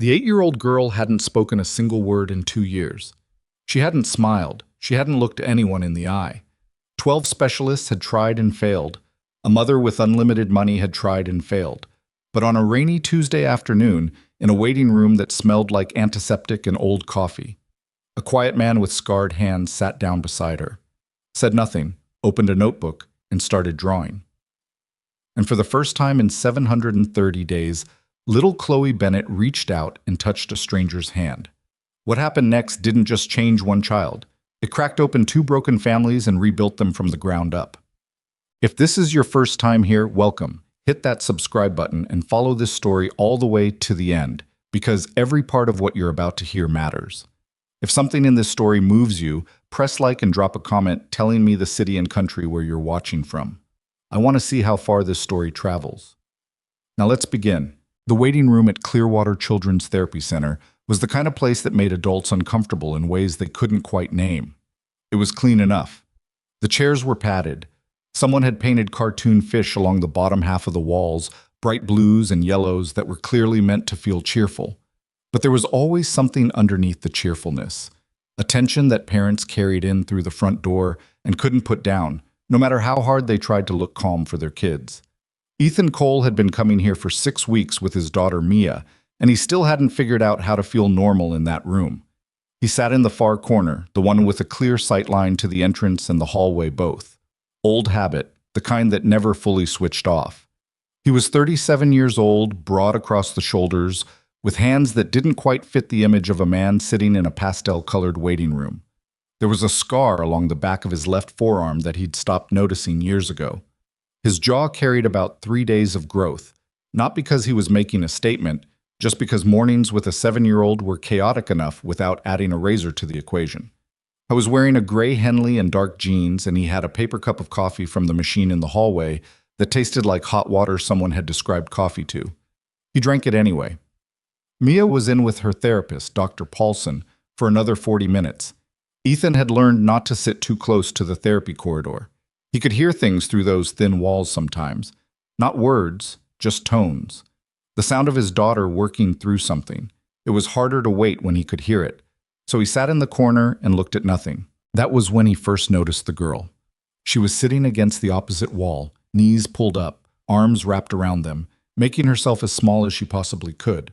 The 8-year-old girl hadn't spoken a single word in 2 years. She hadn't smiled. She hadn't looked anyone in the eye. 12 specialists had tried and failed. A mother with unlimited money had tried and failed. But on a rainy Tuesday afternoon, in a waiting room that smelled like antiseptic and old coffee, a quiet man with scarred hands sat down beside her, said nothing, opened a notebook, and started drawing. And for the first time in 730 days, little Chloe Bennett reached out and touched a stranger's hand. What happened next didn't just change one child. It cracked open 2 broken families and rebuilt them from the ground up. If this is your first time here, welcome. Hit that subscribe button and follow this story all the way to the end, because every part of what you're about to hear matters. If something in this story moves you, press like and drop a comment telling me the city and country where you're watching from. I want to see how far this story travels. Now let's begin. The waiting room at Clearwater Children's Therapy Center was the kind of place that made adults uncomfortable in ways they couldn't quite name. It was clean enough. The chairs were padded. Someone had painted cartoon fish along the bottom half of the walls, bright blues and yellows that were clearly meant to feel cheerful. But there was always something underneath the cheerfulness, a tension that parents carried in through the front door and couldn't put down, no matter how hard they tried to look calm for their kids. Ethan Cole had been coming here for 6 weeks with his daughter Mia, and he still hadn't figured out how to feel normal in that room. He sat in the far corner, the one with a clear sight line to the entrance and the hallway both. Old habit, the kind that never fully switched off. He was 37 years old, broad across the shoulders, with hands that didn't quite fit the image of a man sitting in a pastel-colored waiting room. There was a scar along the back of his left forearm that he'd stopped noticing years ago. His jaw carried about 3 days of growth, not because he was making a statement, just because mornings with a 7-year-old were chaotic enough without adding a razor to the equation. I was wearing a gray Henley and dark jeans, and he had a paper cup of coffee from the machine in the hallway that tasted like hot water someone had described coffee to. He drank it anyway. Mia was in with her therapist, Dr. Paulson, for another 40 minutes. Ethan had learned not to sit too close to the therapy corridor. He could hear things through those thin walls sometimes. Not words, just tones. The sound of his daughter working through something. It was harder to wait when he could hear it. So he sat in the corner and looked at nothing. That was when he first noticed the girl. She was sitting against the opposite wall, knees pulled up, arms wrapped around them, making herself as small as she possibly could.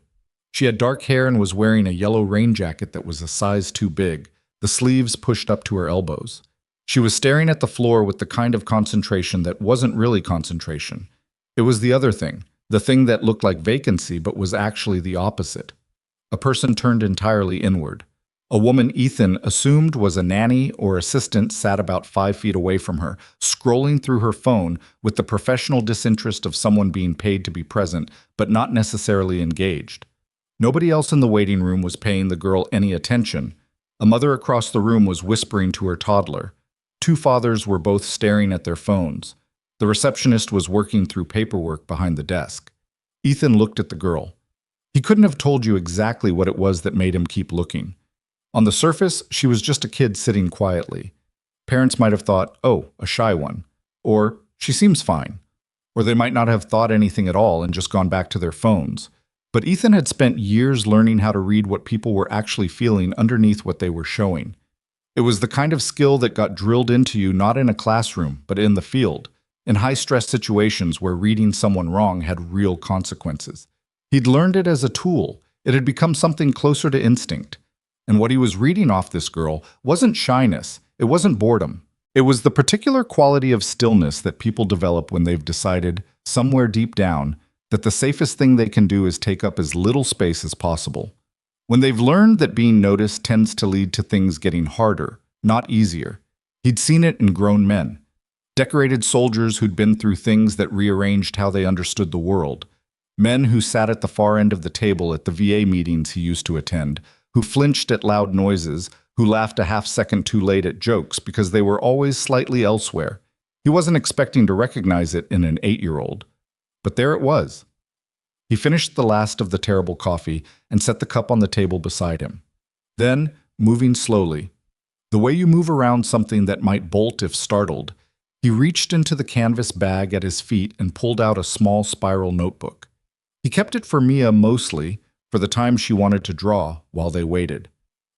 She had dark hair and was wearing a yellow rain jacket that was a size too big, the sleeves pushed up to her elbows. She was staring at the floor with the kind of concentration that wasn't really concentration. It was the other thing, the thing that looked like vacancy but was actually the opposite. A person turned entirely inward. A woman Ethan assumed was a nanny or assistant sat about 5 feet away from her, scrolling through her phone with the professional disinterest of someone being paid to be present, but not necessarily engaged. Nobody else in the waiting room was paying the girl any attention. A mother across the room was whispering to her toddler. 2 fathers were both staring at their phones. The receptionist was working through paperwork behind the desk. Ethan looked at the girl. He couldn't have told you exactly what it was that made him keep looking. On the surface, she was just a kid sitting quietly. Parents might have thought, oh, a shy one. Or, she seems fine. Or they might not have thought anything at all and just gone back to their phones. But Ethan had spent years learning how to read what people were actually feeling underneath what they were showing. It was the kind of skill that got drilled into you not in a classroom, but in the field, in high-stress situations where reading someone wrong had real consequences. He'd learned it as a tool. It had become something closer to instinct. And what he was reading off this girl wasn't shyness, it wasn't boredom. It was the particular quality of stillness that people develop when they've decided, somewhere deep down, that the safest thing they can do is take up as little space as possible. When they've learned that being noticed tends to lead to things getting harder, not easier. He'd seen it in grown men. Decorated soldiers who'd been through things that rearranged how they understood the world. Men who sat at the far end of the table at the VA meetings he used to attend, who flinched at loud noises, who laughed a half-second too late at jokes because they were always slightly elsewhere. He wasn't expecting to recognize it in an 8-year-old. But there it was. He finished the last of the terrible coffee and set the cup on the table beside him. Then, moving slowly, the way you move around something that might bolt if startled, he reached into the canvas bag at his feet and pulled out a small spiral notebook. He kept it for Mia mostly, for the time she wanted to draw while they waited.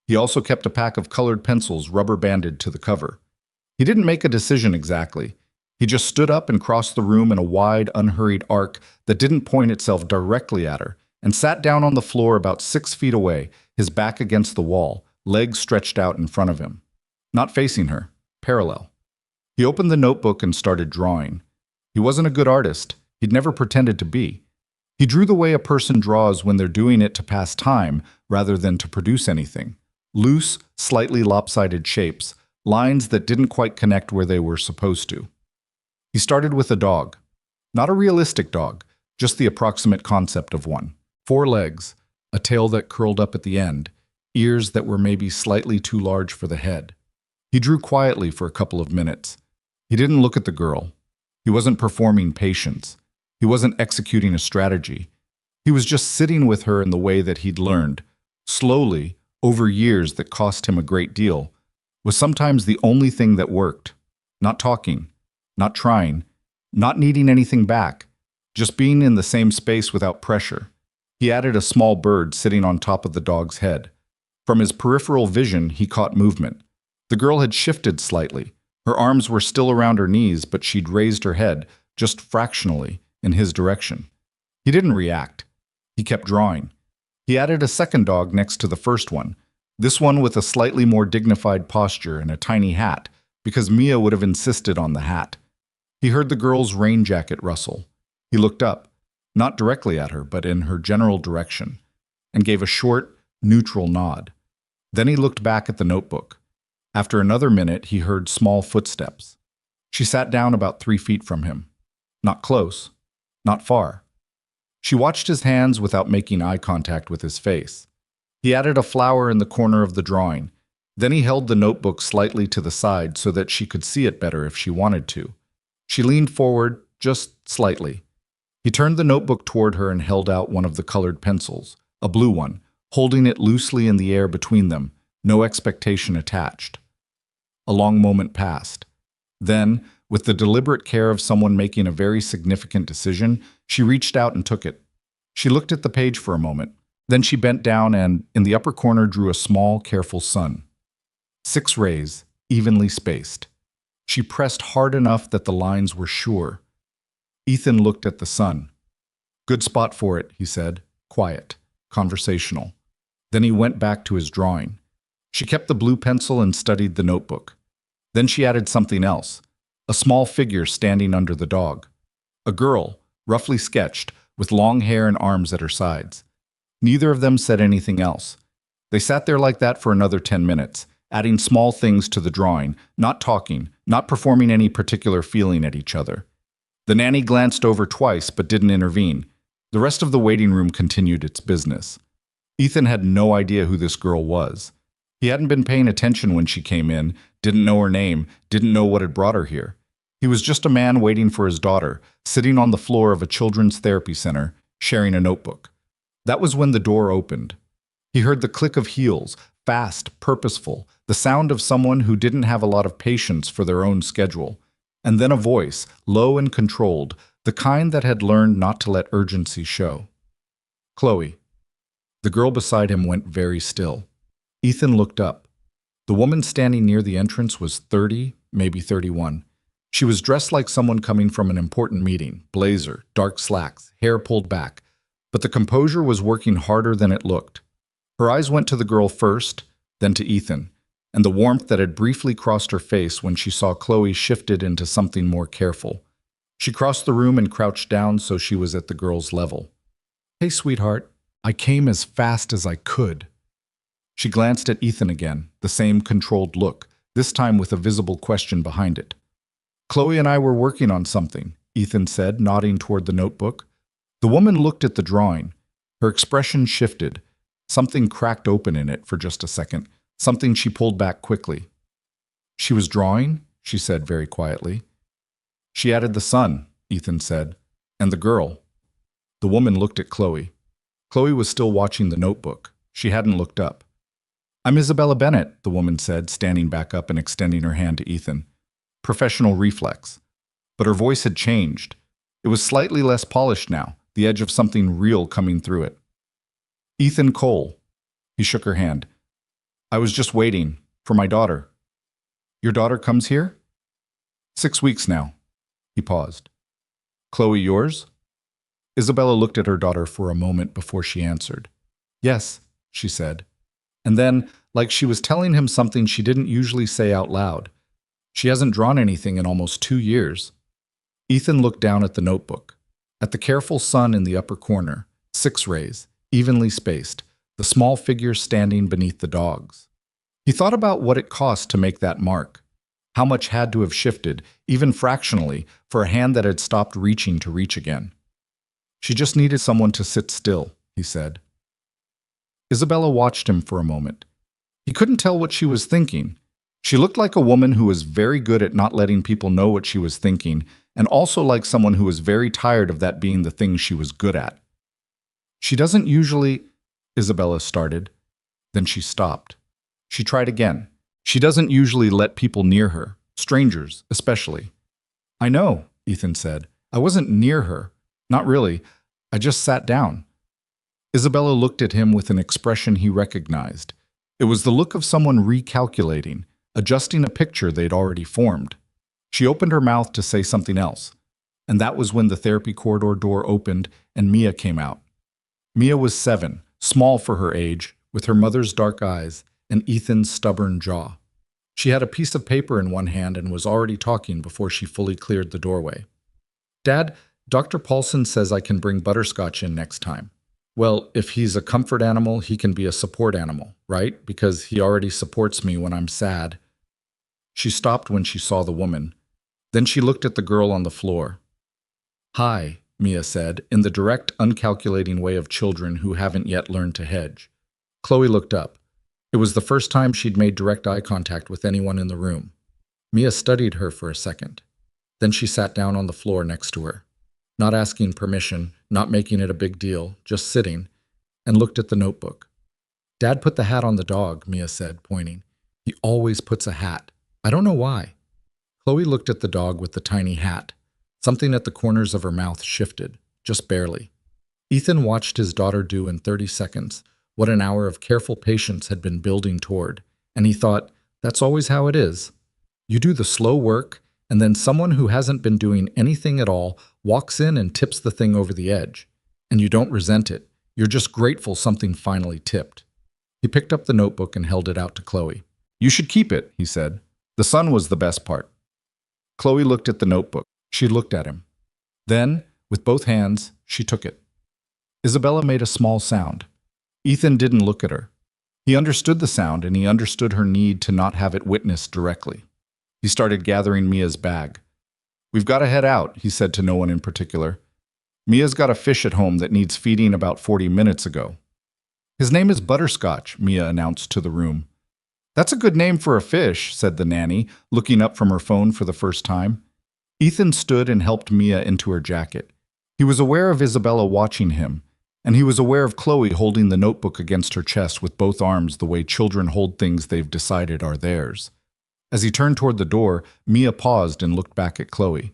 He also kept a pack of colored pencils rubber-banded to the cover. He didn't make a decision exactly. He just stood up and crossed the room in a wide, unhurried arc that didn't point itself directly at her, and sat down on the floor about 6 feet away, his back against the wall, legs stretched out in front of him. Not facing her, parallel. He opened the notebook and started drawing. He wasn't a good artist. He'd never pretended to be. He drew the way a person draws when they're doing it to pass time rather than to produce anything. Loose, slightly lopsided shapes, lines that didn't quite connect where they were supposed to. He started with a dog. Not a realistic dog, just the approximate concept of one. 4 legs, a tail that curled up at the end, ears that were maybe slightly too large for the head. He drew quietly for a couple of minutes. He didn't look at the girl. He wasn't performing patience. He wasn't executing a strategy. He was just sitting with her in the way that he'd learned, slowly, over years that cost him a great deal, was sometimes the only thing that worked. Not talking, not trying, not needing anything back, just being in the same space without pressure. He added a small bird sitting on top of the dog's head. From his peripheral vision, he caught movement. The girl had shifted slightly. Her arms were still around her knees, but she'd raised her head, just fractionally, in his direction. He didn't react. He kept drawing. He added a second dog next to the first one, this one with a slightly more dignified posture and a tiny hat, because Mia would have insisted on the hat. He heard the girl's rain jacket rustle. He looked up, not directly at her, but in her general direction, and gave a short, neutral nod. Then he looked back at the notebook. After another minute, he heard small footsteps. She sat down about 3 feet from him. Not close, not far. She watched his hands without making eye contact with his face. He added a flower in the corner of the drawing. Then he held the notebook slightly to the side so that she could see it better if she wanted to. She leaned forward, just slightly. He turned the notebook toward her and held out one of the colored pencils, a blue one, holding it loosely in the air between them, no expectation attached. A long moment passed. Then, with the deliberate care of someone making a very significant decision, she reached out and took it. She looked at the page for a moment. Then she bent down and, in the upper corner, drew a small, careful sun. 6 rays, evenly spaced. She pressed hard enough that the lines were sure. Ethan looked at the sun. "Good spot for it," he said, quiet, conversational. Then he went back to his drawing. She kept the blue pencil and studied the notebook. Then she added something else, a small figure standing under the dog. A girl, roughly sketched, with long hair and arms at her sides. Neither of them said anything else. They sat there like that for another 10 minutes, adding small things to the drawing, not talking, not performing any particular feeling at each other. The nanny glanced over twice but didn't intervene. The rest of the waiting room continued its business. Ethan had no idea who this girl was. He hadn't been paying attention when she came in, didn't know her name, didn't know what had brought her here. He was just a man waiting for his daughter, sitting on the floor of a children's therapy center, sharing a notebook. That was when the door opened. He heard the click of heels, fast, purposeful, the sound of someone who didn't have a lot of patience for their own schedule. And then a voice, low and controlled, the kind that had learned not to let urgency show. "Chloe." The girl beside him went very still. Ethan looked up. The woman standing near the entrance was 30, maybe 31. She was dressed like someone coming from an important meeting, blazer, dark slacks, hair pulled back. But the composure was working harder than it looked. Her eyes went to the girl first, then to Ethan, and the warmth that had briefly crossed her face when she saw Chloe shifted into something more careful. She crossed the room and crouched down so she was at the girl's level. "Hey, sweetheart, I came as fast as I could." She glanced at Ethan again, the same controlled look, this time with a visible question behind it. "Chloe and I were working on something," Ethan said, nodding toward the notebook. The woman looked at the drawing. Her expression shifted. Something cracked open in it for just a second, something she pulled back quickly. "She was drawing?" she said very quietly. "She added the sun," Ethan said, "and the girl." The woman looked at Chloe. Chloe was still watching the notebook. She hadn't looked up. "I'm Isabella Bennett," the woman said, standing back up and extending her hand to Ethan. Professional reflex. But her voice had changed. It was slightly less polished now, the edge of something real coming through it. Ethan Cole. He shook her hand. I was just waiting for my daughter. Your daughter comes here? 6 weeks now. He paused. Chloe, yours? Isabella looked at her daughter for a moment before she answered. Yes, she said. And then, like she was telling him something she didn't usually say out loud, she hasn't drawn anything in almost 2 years. Ethan looked down at the notebook, at the careful sun in the upper corner, 6 rays, evenly spaced, the small figure standing beneath the dogs. He thought about what it cost to make that mark, how much had to have shifted, even fractionally, for a hand that had stopped reaching to reach again. She just needed someone to sit still, he said. Isabella watched him for a moment. He couldn't tell what she was thinking. She looked like a woman who was very good at not letting people know what she was thinking, and also like someone who was very tired of that being the thing she was good at. She doesn't usually, Isabella started. Then she stopped. She tried again. She doesn't usually let people near her, strangers especially. I know, Ethan said. I wasn't near her. Not really. I just sat down. Isabella looked at him with an expression he recognized. It was the look of someone recalculating, adjusting a picture they'd already formed. She opened her mouth to say something else, and that was when the therapy corridor door opened and Mia came out. Mia was 7, small for her age, with her mother's dark eyes and Ethan's stubborn jaw. She had a piece of paper in one hand and was already talking before she fully cleared the doorway. Dad, Dr. Paulson says I can bring Butterscotch in next time. Well, if he's a comfort animal, he can be a support animal, right? Because he already supports me when I'm sad. She stopped when she saw the woman. Then she looked at the girl on the floor. Hi, Mia said, in the direct, uncalculating way of children who haven't yet learned to hedge. Chloe looked up. It was the first time she'd made direct eye contact with anyone in the room. Mia studied her for a second. Then she sat down on the floor next to her, not asking permission, not making it a big deal, just sitting, and looked at the notebook. Dad put the hat on the dog, Mia said, pointing. He always puts a hat. I don't know why. Chloe looked at the dog with the tiny hat. Something at the corners of her mouth shifted, just barely. Ethan watched his daughter do in 30 seconds what an hour of careful patience had been building toward, and he thought, that's always how it is. You do the slow work, and then someone who hasn't been doing anything at all walks in and tips the thing over the edge. And you don't resent it. You're just grateful something finally tipped. He picked up the notebook and held it out to Chloe. You should keep it, he said. The sun was the best part. Chloe looked at the notebook. She looked at him. Then, with both hands, she took it. Isabella made a small sound. Ethan didn't look at her. He understood the sound, and he understood her need to not have it witnessed directly. He started gathering Mia's bag. We've got to head out, he said to no one in particular. Mia's got a fish at home that needs feeding about 40 minutes ago. His name is Butterscotch, Mia announced to the room. That's a good name for a fish, said the nanny, looking up from her phone for the first time. Ethan stood and helped Mia into her jacket. He was aware of Isabella watching him, and he was aware of Chloe holding the notebook against her chest with both arms the way children hold things they've decided are theirs. As he turned toward the door, Mia paused and looked back at Chloe.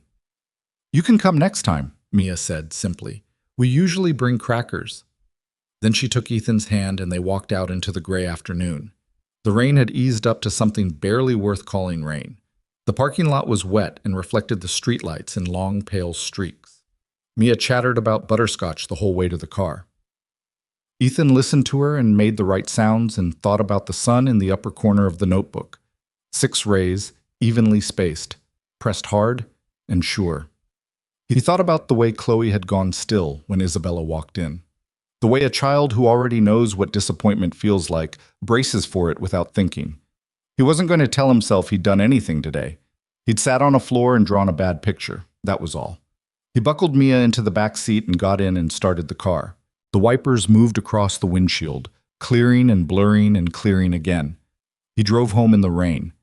You can come next time, Mia said simply. We usually bring crackers. Then she took Ethan's hand and they walked out into the gray afternoon. The rain had eased up to something barely worth calling rain. The parking lot was wet and reflected the streetlights in long, pale streaks. Mia chattered about Butterscotch the whole way to the car. Ethan listened to her and made the right sounds and thought about the sun in the upper corner of the notebook. 6 rays, evenly spaced, pressed hard and sure. He thought about the way Chloe had gone still when Isabella walked in. The way a child who already knows what disappointment feels like braces for it without thinking. He wasn't going to tell himself he'd done anything today. He'd sat on a floor and drawn a bad picture. That was all. He buckled Mia into the back seat and got in and started the car. The wipers moved across the windshield, clearing and blurring and clearing again. He drove home in the rain.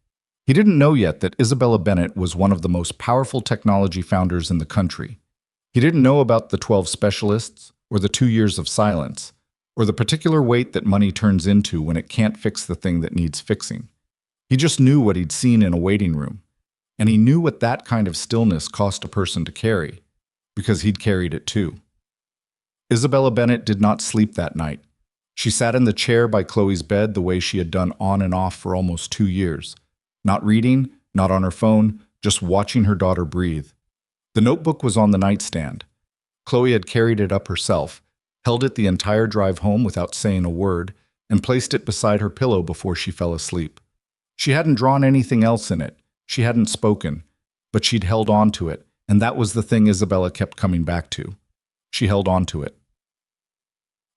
He didn't know yet that Isabella Bennett was one of the most powerful technology founders in the country. He didn't know about the 12 specialists, or the 2 years of silence, or the particular weight that money turns into when it can't fix the thing that needs fixing. He just knew what he'd seen in a waiting room, and he knew what that kind of stillness cost a person to carry, because he'd carried it too. Isabella Bennett did not sleep that night. She sat in the chair by Chloe's bed the way she had done on and off for almost 2 years. Not reading, not on her phone, just watching her daughter breathe. The notebook was on the nightstand. Chloe had carried it up herself, held it the entire drive home without saying a word, and placed it beside her pillow before she fell asleep. She hadn't drawn anything else in it. She hadn't spoken, but she'd held on to it, and that was the thing Isabella kept coming back to. She held on to it.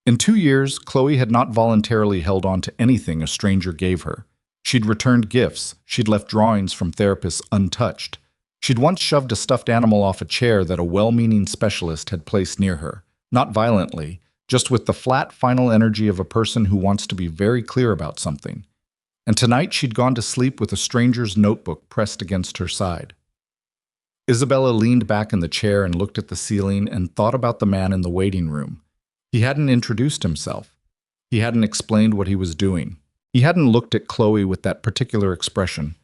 In 2 years, Chloe had not voluntarily held on to anything a stranger gave her. She'd returned gifts. She'd left drawings from therapists untouched. She'd once shoved a stuffed animal off a chair that a well-meaning specialist had placed near her. Not violently, just with the flat, final energy of a person who wants to be very clear about something. And tonight she'd gone to sleep with a stranger's notebook pressed against her side. Isabella leaned back in the chair and looked at the ceiling and thought about the man in the waiting room. He hadn't introduced himself. He hadn't explained what he was doing. He hadn't looked at Chloe with that particular expression,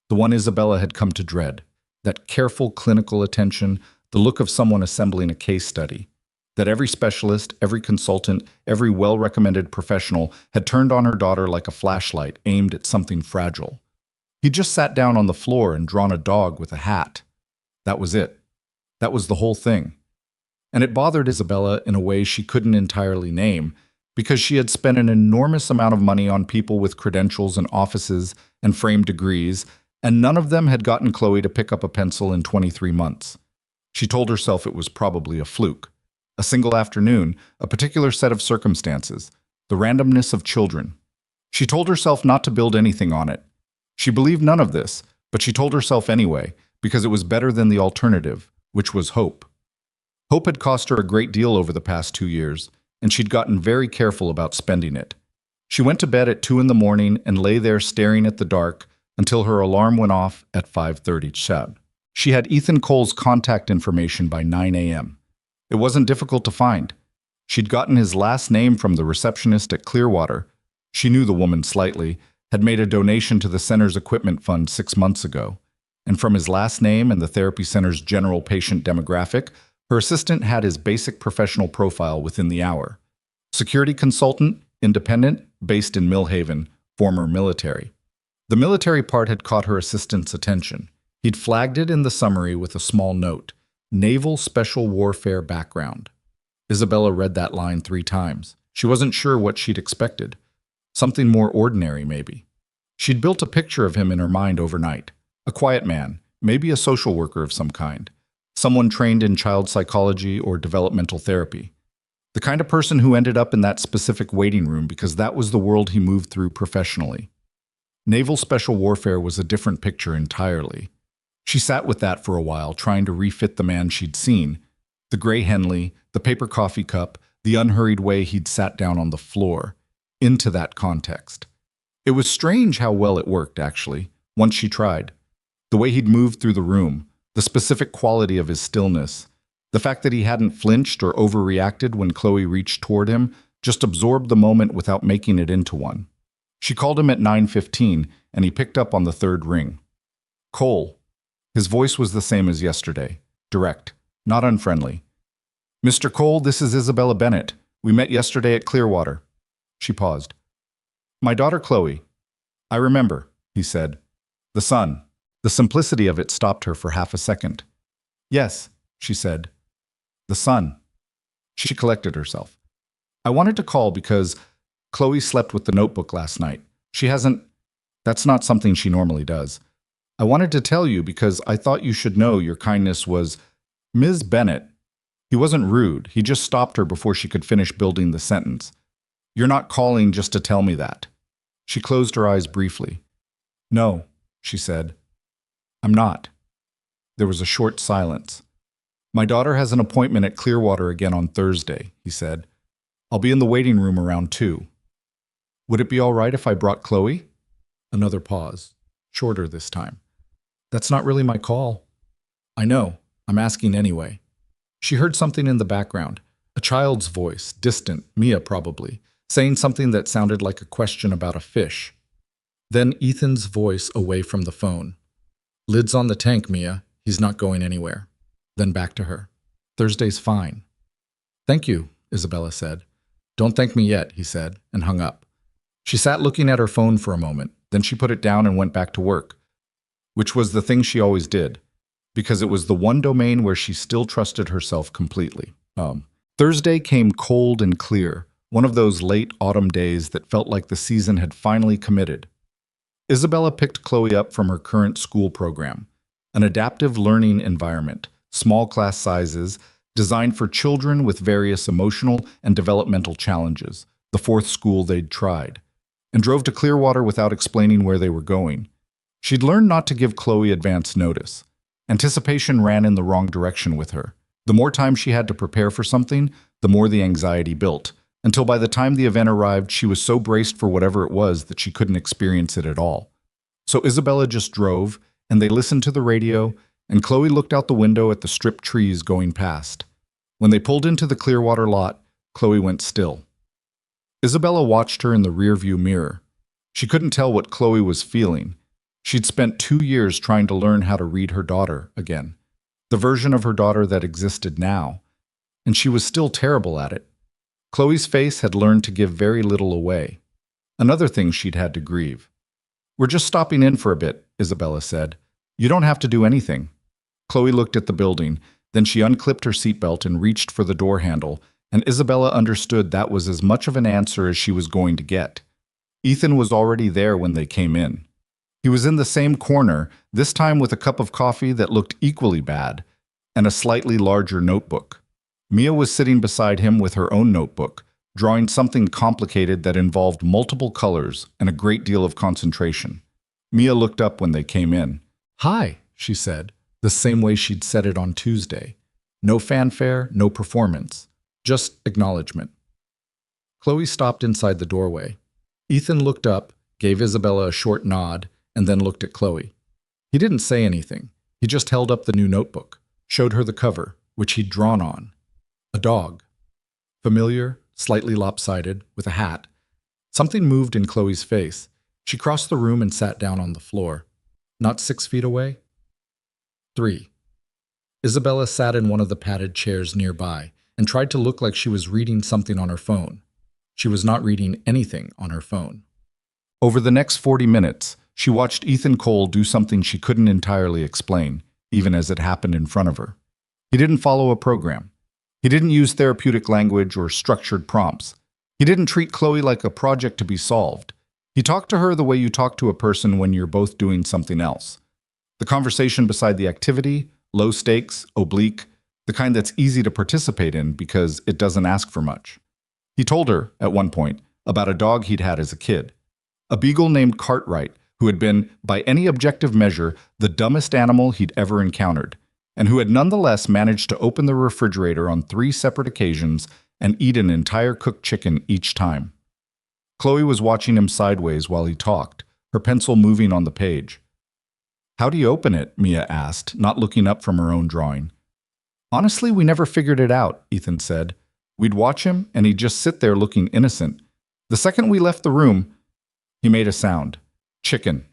the one Isabella had come to dread, that careful clinical attention, the look of someone assembling a case study, that every specialist, every consultant, every well-recommended professional had turned on her daughter like a flashlight aimed at something fragile. He just sat down on the floor and drawn a dog with a hat. That was it. That was the whole thing. And it bothered Isabella in a way she couldn't entirely name, because she had spent an enormous amount of money on people with credentials and offices and framed degrees, and none of them had gotten Chloe to pick up a pencil in 23 months. She told herself it was probably a fluke. A single afternoon, a particular set of circumstances, the randomness of children. She told herself not to build anything on it. She believed none of this, but she told herself anyway, because it was better than the alternative, which was hope. Hope had cost her a great deal over the past 2 years, and she'd gotten very careful about spending it. She went to bed at 2 in the morning and lay there staring at the dark until her alarm went off at 5:30 shut. She had Ethan Cole's contact information by 9 a.m. It wasn't difficult to find. She'd gotten his last name from the receptionist at Clearwater. She knew the woman slightly, had made a donation to the center's equipment fund 6 months ago. And from his last name and the therapy center's general patient demographic, her assistant had his basic professional profile within the hour. Security consultant, independent, based in Millhaven, former military. The military part had caught her assistant's attention. He'd flagged it in the summary with a small note, Naval Special Warfare background. Isabella read that line 3 times. She wasn't sure what she'd expected. Something more ordinary, maybe. She'd built a picture of him in her mind overnight. A quiet man, maybe a social worker of some kind. Someone trained in child psychology or developmental therapy. The kind of person who ended up in that specific waiting room because that was the world he moved through professionally. Naval Special Warfare was a different picture entirely. She sat with that for a while, trying to refit the man she'd seen. The gray Henley, the paper coffee cup, the unhurried way he'd sat down on the floor, into that context. It was strange how well it worked, actually, once she tried. The way he'd moved through the room, the specific quality of his stillness, the fact that he hadn't flinched or overreacted when Chloe reached toward him, just absorbed the moment without making it into one. She called him at 9:15, and he picked up on the 3rd ring. Cole. His voice was the same as yesterday, direct, not unfriendly. Mr. Cole, this is Isabella Bennett. We met yesterday at Clearwater. She paused. My daughter Chloe. I remember, he said. The son. The simplicity of it stopped her for half a second. Yes, she said. The son. She collected herself. I wanted to call because Chloe slept with the notebook last night. She hasn't. That's not something she normally does. I wanted to tell you because I thought you should know your kindness was Ms. Bennett. He wasn't rude. He just stopped her before she could finish building the sentence. You're not calling just to tell me that. She closed her eyes briefly. No, she said. I'm not. There was a short silence. My daughter has an appointment at Clearwater again on Thursday, he said. I'll be in the waiting room around 2. Would it be all right if I brought Chloe? Another pause, shorter this time. That's not really my call. I know. I'm asking anyway. She heard something in the background, a child's voice, distant, Mia probably, saying something that sounded like a question about a fish. Then Ethan's voice away from the phone. Lid's on the tank, Mia. He's not going anywhere. Then back to her. Thursday's fine. Thank you, Isabella said. Don't thank me yet, he said, and hung up. She sat looking at her phone for a moment, then she put it down and went back to work, which was the thing she always did, because it was the one domain where she still trusted herself completely. Thursday came cold and clear, one of those late autumn days that felt like the season had finally committed. Isabella picked Chloe up from her current school program, an adaptive learning environment, small class sizes, designed for children with various emotional and developmental challenges, the fourth school they'd tried, and drove to Clearwater without explaining where they were going. She'd learned not to give Chloe advance notice. Anticipation ran in the wrong direction with her. The more time she had to prepare for something, the more the anxiety built, until by the time the event arrived, she was so braced for whatever it was that she couldn't experience it at all. So Isabella just drove, and they listened to the radio, and Chloe looked out the window at the stripped trees going past. When they pulled into the Clearwater lot, Chloe went still. Isabella watched her in the rearview mirror. She couldn't tell what Chloe was feeling. She'd spent 2 years trying to learn how to read her daughter again, the version of her daughter that existed now, and she was still terrible at it. Chloe's face had learned to give very little away. Another thing she'd had to grieve. "We're just stopping in for a bit," Isabella said. "You don't have to do anything." Chloe looked at the building, then she unclipped her seatbelt and reached for the door handle, and Isabella understood that was as much of an answer as she was going to get. Ethan was already there when they came in. He was in the same corner, this time with a cup of coffee that looked equally bad, and a slightly larger notebook. Mia was sitting beside him with her own notebook, drawing something complicated that involved multiple colors and a great deal of concentration. Mia looked up when they came in. "Hi," she said, the same way she'd said it on Tuesday. No fanfare, no performance, just acknowledgement. Chloe stopped inside the doorway. Ethan looked up, gave Isabella a short nod, and then looked at Chloe. He didn't say anything. He just held up the new notebook, showed her the cover, which he'd drawn on. A dog. Familiar, slightly lopsided, with a hat. Something moved in Chloe's face. She crossed the room and sat down on the floor. Not 6 feet away? 3. Isabella sat in one of the padded chairs nearby and tried to look like she was reading something on her phone. She was not reading anything on her phone. Over the next 40 minutes, she watched Ethan Cole do something she couldn't entirely explain, even as it happened in front of her. He didn't follow a program. He didn't use therapeutic language or structured prompts. He didn't treat Chloe like a project to be solved. He talked to her the way you talk to a person when you're both doing something else. The conversation beside the activity, low stakes, oblique, the kind that's easy to participate in because it doesn't ask for much. He told her, at one point, about a dog he'd had as a kid. A beagle named Cartwright, who had been, by any objective measure, the dumbest animal he'd ever encountered, and who had nonetheless managed to open the refrigerator on 3 separate occasions and eat an entire cooked chicken each time. Chloe was watching him sideways while he talked, her pencil moving on the page. "How do you open it?" Mia asked, not looking up from her own drawing. "Honestly, we never figured it out," Ethan said. "We'd watch him, and he'd just sit there looking innocent. The second we left the room..." He made a sound. "Chicken."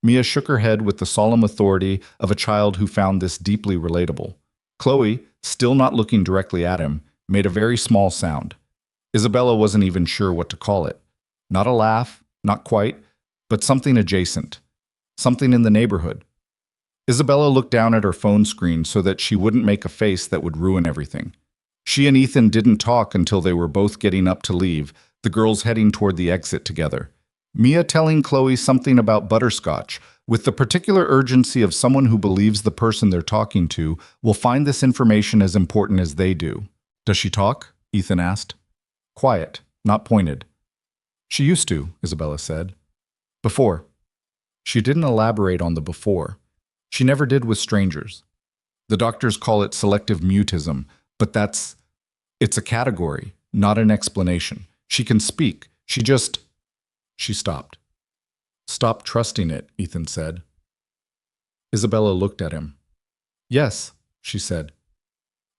Mia shook her head with the solemn authority of a child who found this deeply relatable. Chloe, still not looking directly at him, made a very small sound. Isabella wasn't even sure what to call it. Not a laugh, not quite, but something adjacent. Something in the neighborhood. Isabella looked down at her phone screen so that she wouldn't make a face that would ruin everything. She and Ethan didn't talk until they were both getting up to leave, the girls heading toward the exit together. Mia telling Chloe something about butterscotch, with the particular urgency of someone who believes the person they're talking to will find this information as important as they do. "Does she talk?" Ethan asked. "Quiet, not pointed." "She used to," Isabella said. "Before." She didn't elaborate on the before. She never did with strangers. The doctors call it selective mutism, but it's a category, not an explanation. She can speak. She stopped. "Stop trusting it," Ethan said. Isabella looked at him. "Yes," she said.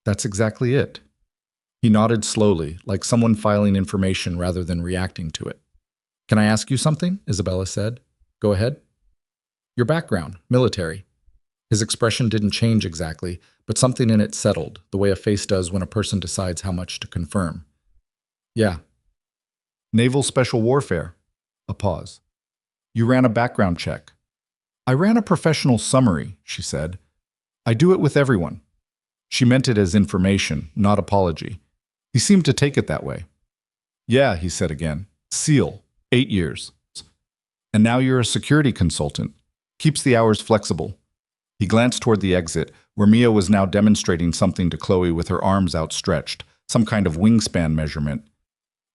"That's exactly it." He nodded slowly, like someone filing information rather than reacting to it. "Can I ask you something?" Isabella said. "Go ahead." "Your background, military." His expression didn't change exactly, but something in it settled, the way a face does when a person decides how much to confirm. "Yeah," Naval Special Warfare. A pause. You ran a background check. I ran a professional summary, she said. I do it with everyone. She meant it as information, not apology. He seemed to take it that way. Yeah, he said again. SEAL, 8 years. And now you're a security consultant. Keeps the hours flexible. He glanced toward the exit, where Mia was now demonstrating something to Chloe with her arms outstretched, some kind of wingspan measurement.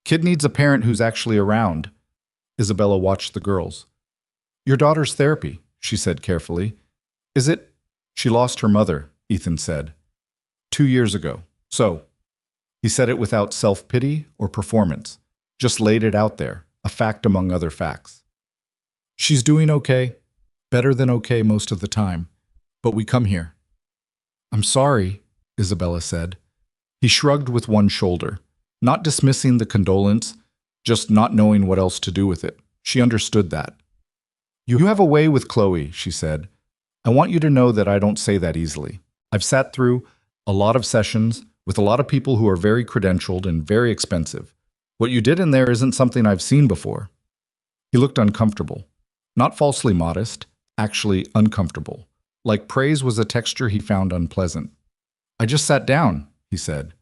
Kid needs a parent who's actually around. Isabella watched the girls. Your daughter's therapy, she said carefully. Is it? She lost her mother, Ethan said. 2 years ago. So. He said it without self-pity or performance, just laid it out there, a fact among other facts. She's doing okay, better than okay most of the time, but we come here. I'm sorry, Isabella said. He shrugged with one shoulder, not dismissing the condolence, just not knowing what else to do with it. She understood that. You have a way with Chloe, she said. I want you to know that I don't say that easily. I've sat through a lot of sessions with a lot of people who are very credentialed and very expensive. What you did in there isn't something I've seen before. He looked uncomfortable. Not falsely modest, actually uncomfortable. Like praise was a texture he found unpleasant. I just sat down, he said.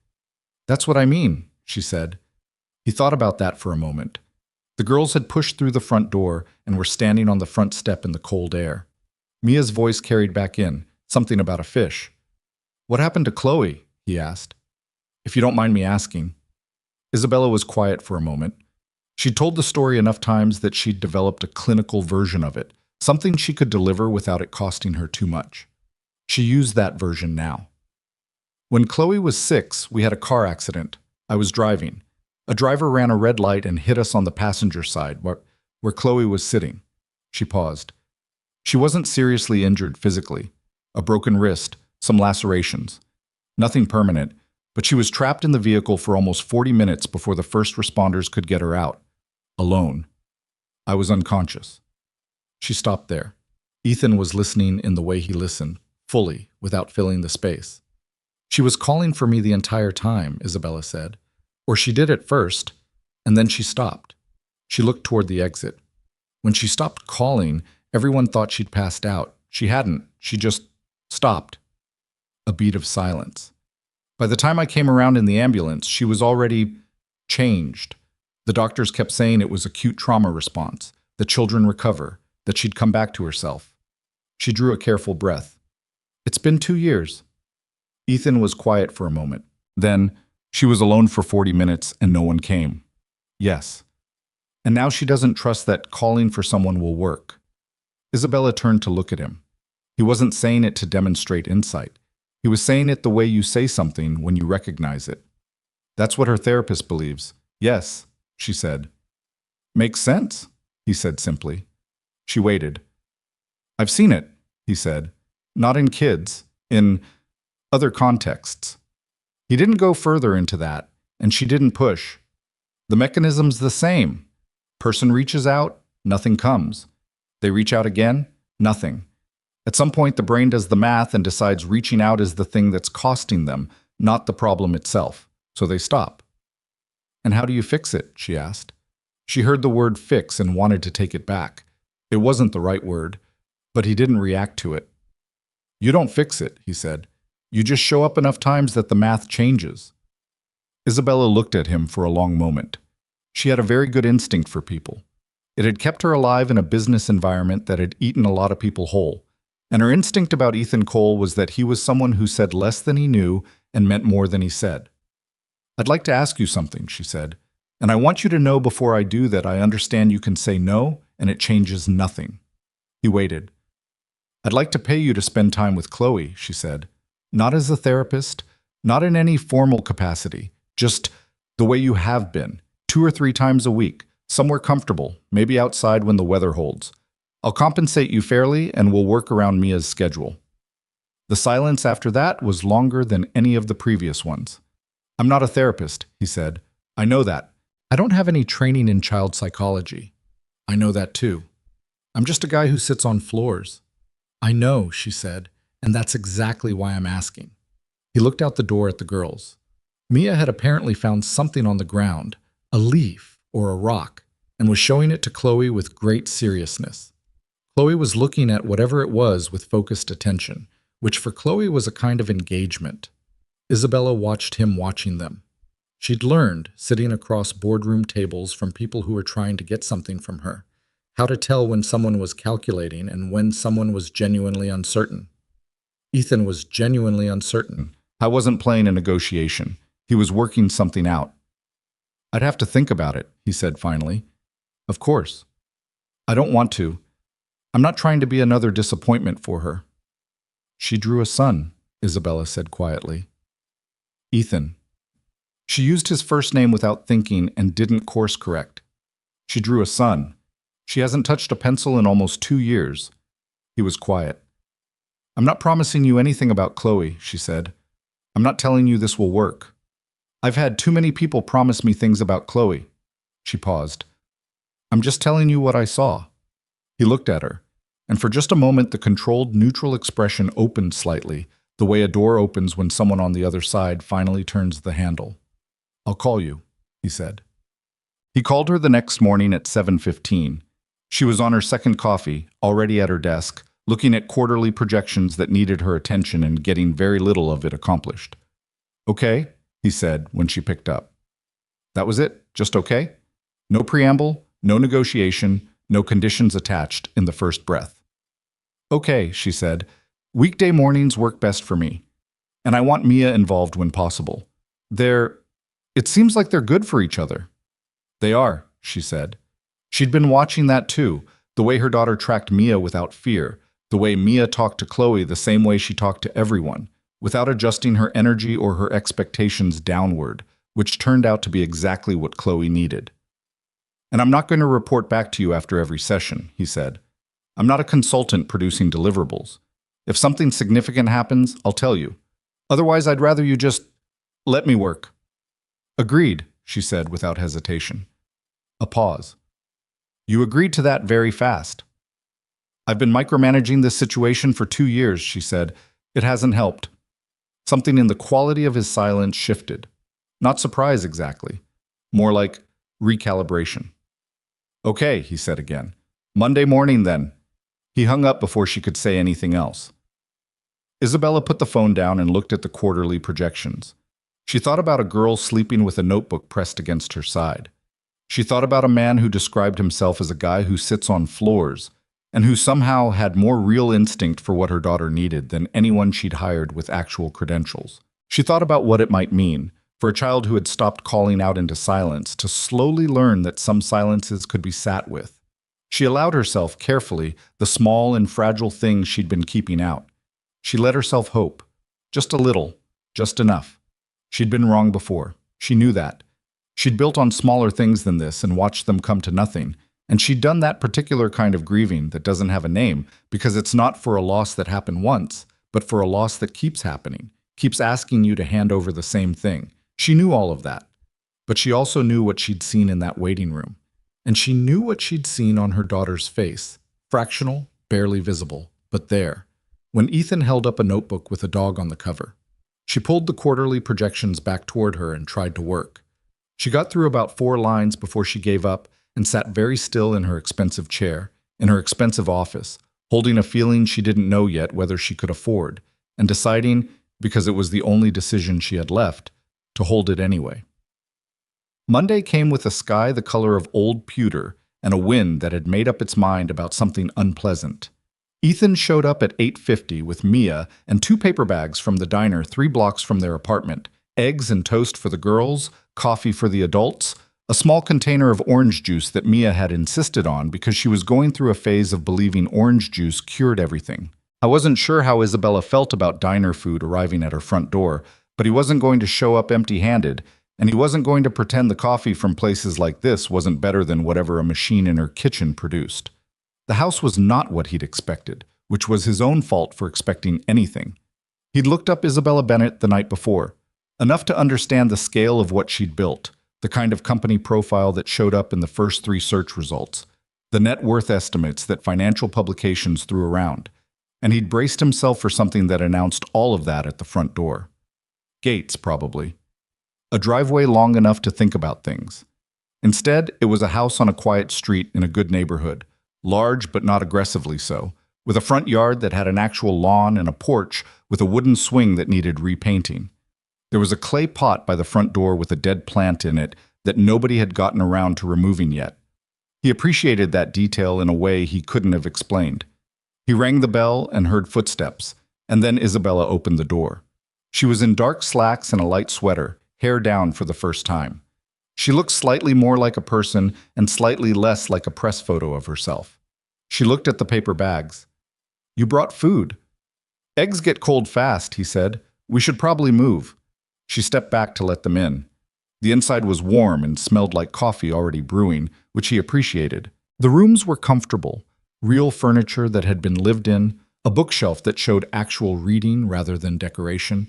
That's what I mean, she said. He thought about that for a moment. The girls had pushed through the front door and were standing on the front step in the cold air. Mia's voice carried back in, something about a fish. What happened to Chloe? He asked. If you don't mind me asking. Isabella was quiet for a moment. She'd told the story enough times that she'd developed a clinical version of it, something she could deliver without it costing her too much. She used that version now. When Chloe was 6, we had a car accident. I was driving. A driver ran a red light and hit us on the passenger side, where Chloe was sitting. She paused. She wasn't seriously injured physically. A broken wrist, some lacerations. Nothing permanent, but she was trapped in the vehicle for almost 40 minutes before the first responders could get her out. Alone. I was unconscious. She stopped there. Ethan was listening in the way he listened, fully, without filling the space. She was calling for me the entire time, Isabella said. Or she did at first, and then she stopped. She looked toward the exit. When she stopped calling, everyone thought she'd passed out. She hadn't. She just stopped. A beat of silence. By the time I came around in the ambulance, she was already changed. The doctors kept saying it was acute trauma response, that children recover, that she'd come back to herself. She drew a careful breath. It's been 2 years. Ethan was quiet for a moment. Then, she was alone for 40 minutes and no one came. Yes. And now she doesn't trust that calling for someone will work. Isabella turned to look at him. He wasn't saying it to demonstrate insight. He was saying it the way you say something when you recognize it. That's what her therapist believes. Yes, she said. Makes sense, he said simply. She waited. I've seen it, he said. Not in kids, in other contexts. He didn't go further into that, and she didn't push. The mechanism's the same. Person reaches out, nothing comes. They reach out again, nothing. At some point, the brain does the math and decides reaching out is the thing that's costing them, not the problem itself. So they stop. And how do you fix it? She asked. She heard the word fix and wanted to take it back. It wasn't the right word, but he didn't react to it. You don't fix it, he said. You just show up enough times that the math changes. Isabella looked at him for a long moment. She had a very good instinct for people. It had kept her alive in a business environment that had eaten a lot of people whole. And her instinct about Ethan Cole was that he was someone who said less than he knew and meant more than he said. I'd like to ask you something, she said, and I want you to know before I do that I understand you can say no and it changes nothing. He waited. I'd like to pay you to spend time with Chloe, she said. Not as a therapist, not in any formal capacity, just the way you have been, 2 or 3 times a week, somewhere comfortable, maybe outside when the weather holds. I'll compensate you fairly and we'll work around Mia's schedule. The silence after that was longer than any of the previous ones. I'm not a therapist, he said. I know that. I don't have any training in child psychology. I know that too. I'm just a guy who sits on floors. I know, she said, and that's exactly why I'm asking. He looked out the door at the girls. Mia had apparently found something on the ground, a leaf, or a rock, and was showing it to Chloe with great seriousness. Chloe was looking at whatever it was with focused attention, which for Chloe was a kind of engagement. Isabella watched him watching them. She'd learned, sitting across boardroom tables from people who were trying to get something from her, how to tell when someone was calculating and when someone was genuinely uncertain. Ethan was genuinely uncertain. I wasn't playing a negotiation. He was working something out. I'd have to think about it, he said finally. Of course. I don't want to. I'm not trying to be another disappointment for her. She drew a son, Isabella said quietly. Ethan. She used his first name without thinking and didn't course correct. She drew a son. She hasn't touched a pencil in almost 2 years. He was quiet. I'm not promising you anything about Chloe, she said. I'm not telling you this will work. I've had too many people promise me things about Chloe. She paused. I'm just telling you what I saw. He looked at her, and for just a moment the controlled, neutral expression opened slightly, the way a door opens when someone on the other side finally turns the handle. I'll call you, he said. He called her the next morning at 7:15. She was on her second coffee, already at her desk, looking at quarterly projections that needed her attention and getting very little of it accomplished. Okay, he said when she picked up. That was it? Just okay? No preamble, no negotiation, no conditions attached in the first breath. Okay, she said. Weekday mornings work best for me. And I want Mia involved when possible. It seems like they're good for each other. They are, she said. She'd been watching that too, the way her daughter tracked Mia without fear, the way Mia talked to Chloe the same way she talked to everyone, without adjusting her energy or her expectations downward, which turned out to be exactly what Chloe needed. And I'm not going to report back to you after every session, he said. I'm not a consultant producing deliverables. If something significant happens, I'll tell you. Otherwise, I'd rather you just let me work. Agreed, she said without hesitation. A pause. You agreed to that very fast. I've been micromanaging this situation for 2 years, she said. It hasn't helped. Something in the quality of his silence shifted. Not surprise exactly. More like recalibration. Okay, he said again. Monday morning then. He hung up before she could say anything else. Isabella put the phone down and looked at the quarterly projections. She thought about a girl sleeping with a notebook pressed against her side. She thought about a man who described himself as a guy who sits on floors, and who somehow had more real instinct for what her daughter needed than anyone she'd hired with actual credentials. She thought about what it might mean for a child who had stopped calling out into silence to slowly learn that some silences could be sat with. She allowed herself carefully the small and fragile things she'd been keeping out. She let herself hope. Just a little, just enough. She'd been wrong before. She knew that. She'd built on smaller things than this and watched them come to nothing. And she'd done that particular kind of grieving that doesn't have a name because it's not for a loss that happened once, but for a loss that keeps happening, keeps asking you to hand over the same thing. She knew all of that. But she also knew what she'd seen in that waiting room. And she knew what she'd seen on her daughter's face. Fractional, barely visible, but there. When Ethan held up a notebook with a dog on the cover. She pulled the quarterly projections back toward her and tried to work. She got through about 4 lines before she gave up and sat very still in her expensive chair, in her expensive office, holding a feeling she didn't know yet whether she could afford, and deciding, because it was the only decision she had left, to hold it anyway. Monday came with a sky the color of old pewter and a wind that had made up its mind about something unpleasant. Ethan showed up at 8:50 with Mia and 2 paper bags from the diner 3 blocks from their apartment, eggs and toast for the girls, coffee for the adults, a small container of orange juice that Mia had insisted on because she was going through a phase of believing orange juice cured everything. I wasn't sure how Isabella felt about diner food arriving at her front door, but he wasn't going to show up empty-handed, and he wasn't going to pretend the coffee from places like this wasn't better than whatever a machine in her kitchen produced. The house was not what he'd expected, which was his own fault for expecting anything. He'd looked up Isabella Bennett the night before, enough to understand the scale of what she'd built, the kind of company profile that showed up in the first 3 search results, the net worth estimates that financial publications threw around, and he'd braced himself for something that announced all of that at the front door. Gates, probably. A driveway long enough to think about things. Instead, it was a house on a quiet street in a good neighborhood, large but not aggressively so, with a front yard that had an actual lawn and a porch with a wooden swing that needed repainting. There was a clay pot by the front door with a dead plant in it that nobody had gotten around to removing yet. He appreciated that detail in a way he couldn't have explained. He rang the bell and heard footsteps, and then Isabella opened the door. She was in dark slacks and a light sweater, hair down for the first time. She looked slightly more like a person and slightly less like a press photo of herself. She looked at the paper bags. "You brought food." "Eggs get cold fast," he said. "We should probably move." She stepped back to let them in. The inside was warm and smelled like coffee already brewing, which he appreciated. The rooms were comfortable, real furniture that had been lived in, a bookshelf that showed actual reading rather than decoration,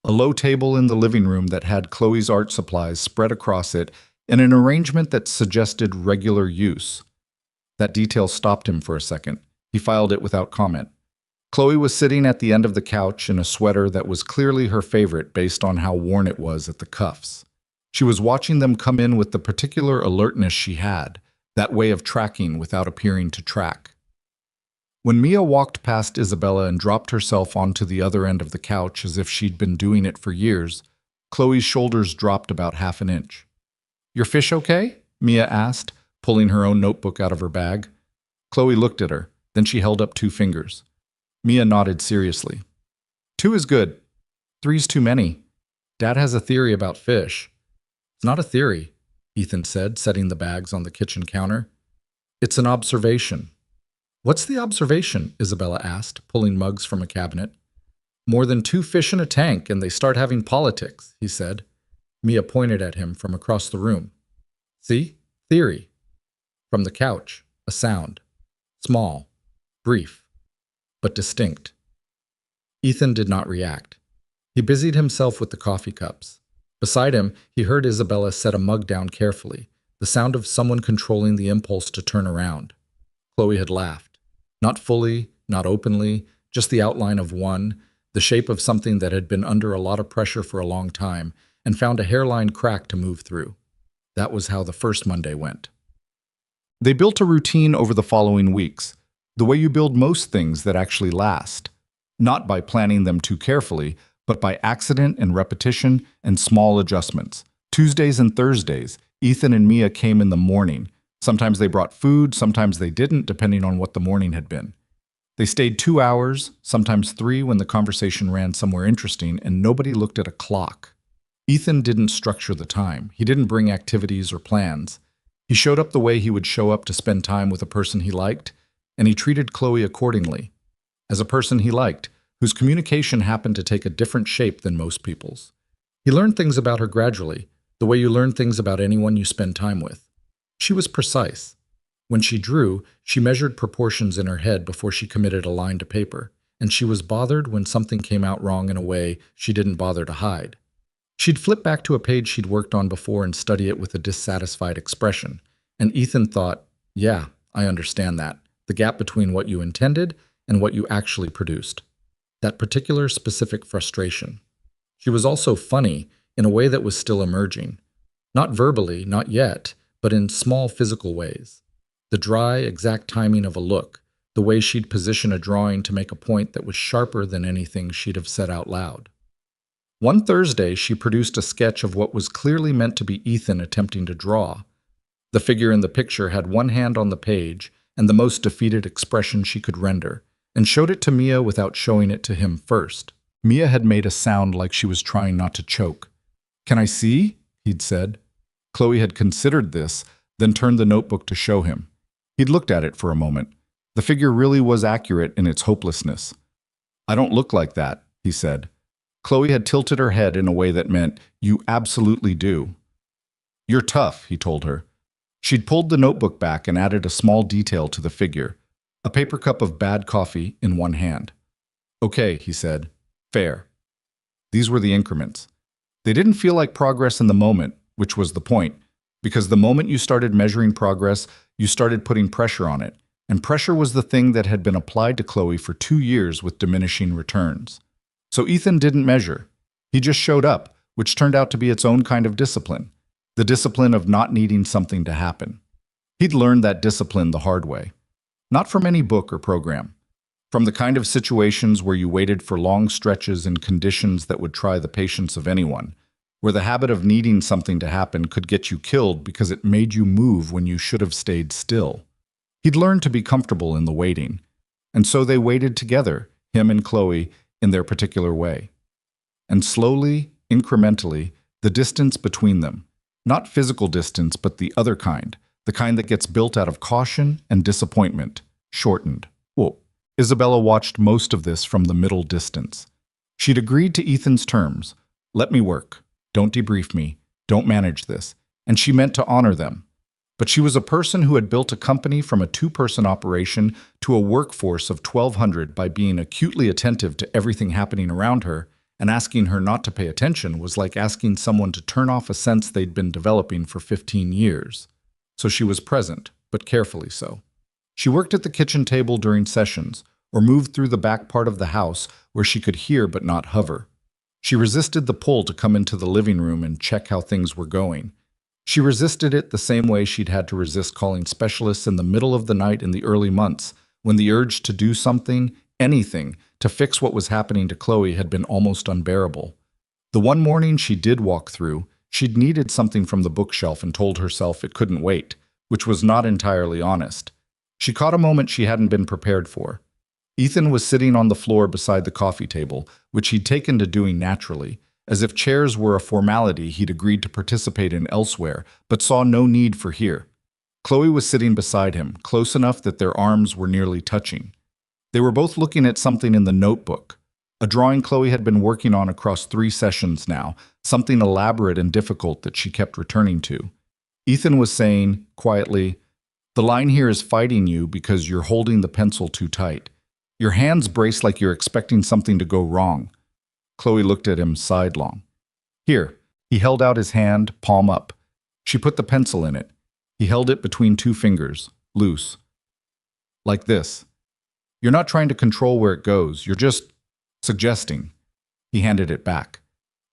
a low table in the living room that had Chloe's art supplies spread across it, and an arrangement that suggested regular use. That detail stopped him for a second. He filed it without comment. Chloe was sitting at the end of the couch in a sweater that was clearly her favorite based on how worn it was at the cuffs. She was watching them come in with the particular alertness she had, that way of tracking without appearing to track. When Mia walked past Isabella and dropped herself onto the other end of the couch as if she'd been doing it for years, Chloe's shoulders dropped about half an inch. "Your fish okay?" Mia asked, pulling her own notebook out of her bag. Chloe looked at her, then she held up 2 fingers. Mia nodded seriously. 2 is good. 3's too many. Dad has a theory about fish. "It's not a theory," Ethan said, setting the bags on the kitchen counter. "It's an observation." "What's the observation?" Isabella asked, pulling mugs from a cabinet. "More than 2 fish in a tank and they start having politics," he said. Mia pointed at him from across the room. "See? Theory." From the couch, a sound. Small, brief, but distinct. Ethan did not react. He busied himself with the coffee cups. Beside him, he heard Isabella set a mug down carefully, the sound of someone controlling the impulse to turn around. Chloe had laughed. Not fully, not openly, just the outline of one, the shape of something that had been under a lot of pressure for a long time, and found a hairline crack to move through. That was how the first Monday went. They built a routine over the following weeks, the way you build most things that actually last, not by planning them too carefully, but by accident and repetition and small adjustments. Tuesdays and Thursdays, Ethan and Mia came in the morning. Sometimes they brought food, sometimes they didn't, depending on what the morning had been. They stayed 2 hours, sometimes 3 when the conversation ran somewhere interesting, and nobody looked at a clock. Ethan didn't structure the time. He didn't bring activities or plans. He showed up the way he would show up to spend time with a person he liked, and he treated Chloe accordingly. As a person he liked, whose communication happened to take a different shape than most people's. He learned things about her gradually, the way you learn things about anyone you spend time with. She was precise. When she drew, she measured proportions in her head before she committed a line to paper, and she was bothered when something came out wrong in a way she didn't bother to hide. She'd flip back to a page she'd worked on before and study it with a dissatisfied expression, and Ethan thought, "Yeah, I understand that, the gap between what you intended and what you actually produced. That particular specific frustration." She was also funny in a way that was still emerging. Not verbally, not yet, but in small physical ways. The dry, exact timing of a look, the way she'd position a drawing to make a point that was sharper than anything she'd have said out loud. One Thursday, she produced a sketch of what was clearly meant to be Ethan attempting to draw. The figure in the picture had one hand on the page and the most defeated expression she could render, and showed it to Mia without showing it to him first. Mia had made a sound like she was trying not to choke. "Can I see?" he'd said. Chloe had considered this, then turned the notebook to show him. He'd looked at it for a moment. The figure really was accurate in its hopelessness. "I don't look like that," he said. Chloe had tilted her head in a way that meant, "You absolutely do." "You're tough," he told her. She'd pulled the notebook back and added a small detail to the figure, a paper cup of bad coffee in one hand. "Okay," he said. "Fair." These were the increments. They didn't feel like progress in the moment, which was the point, because the moment you started measuring progress, you started putting pressure on it, and pressure was the thing that had been applied to Chloe for 2 years with diminishing returns. So Ethan didn't measure. He just showed up, which turned out to be its own kind of discipline. the discipline of not needing something to happen. He'd learned that discipline the hard way. Not from any book or program. From the kind of situations where you waited for long stretches in conditions that would try the patience of anyone, where the habit of needing something to happen could get you killed because it made you move when you should have stayed still. He'd learned to be comfortable in the waiting. And so they waited together, him and Chloe, in their particular way. And slowly, incrementally, the distance between them, not physical distance, but the other kind, the kind that gets built out of caution and disappointment, shortened. Whoa. Isabella watched most of this from the middle distance. She'd agreed to Ethan's terms. Let me work. Don't debrief me. Don't manage this. And she meant to honor them. But she was a person who had built a company from a two-person operation to a workforce of 1,200 by being acutely attentive to everything happening around her, and asking her not to pay attention was like asking someone to turn off a sense they'd been developing for 15 years. So she was present, but carefully so. She worked at the kitchen table during sessions, or moved through the back part of the house where she could hear but not hover. She resisted the pull to come into the living room and check how things were going. She resisted it the same way she'd had to resist calling specialists in the middle of the night in the early months, when the urge to do something, anything, to fix what was happening to Chloe had been almost unbearable. The one morning she did walk through, she'd needed something from the bookshelf and told herself it couldn't wait, which was not entirely honest. She caught a moment she hadn't been prepared for. Ethan was sitting on the floor beside the coffee table, which he'd taken to doing naturally, as if chairs were a formality he'd agreed to participate in elsewhere, but saw no need for here. Chloe was sitting beside him, close enough that their arms were nearly touching. They were both looking at something in the notebook, a drawing Chloe had been working on across 3 sessions now, something elaborate and difficult that she kept returning to. Ethan was saying, quietly, "The line here is fighting you because you're holding the pencil too tight. Your hands brace like you're expecting something to go wrong." Chloe looked at him sidelong. "Here." He held out his hand, palm up. She put the pencil in it. He held it between 2 fingers, loose. "Like this. You're not trying to control where it goes, you're just suggesting." He handed it back.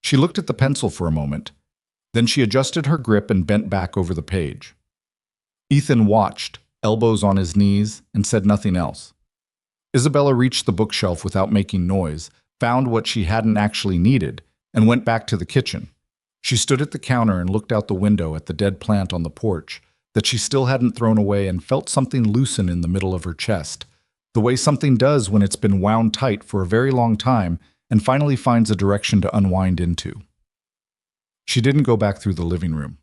She looked at the pencil for a moment. Then she adjusted her grip and bent back over the page. Ethan watched, elbows on his knees, and said nothing else. Isabella reached the bookshelf without making noise, found what she hadn't actually needed, and went back to the kitchen. She stood at the counter and looked out the window at the dead plant on the porch that she still hadn't thrown away, and felt something loosen in the middle of her chest, the way something does when it's been wound tight for a very long time and finally finds a direction to unwind into. She didn't go back through the living room.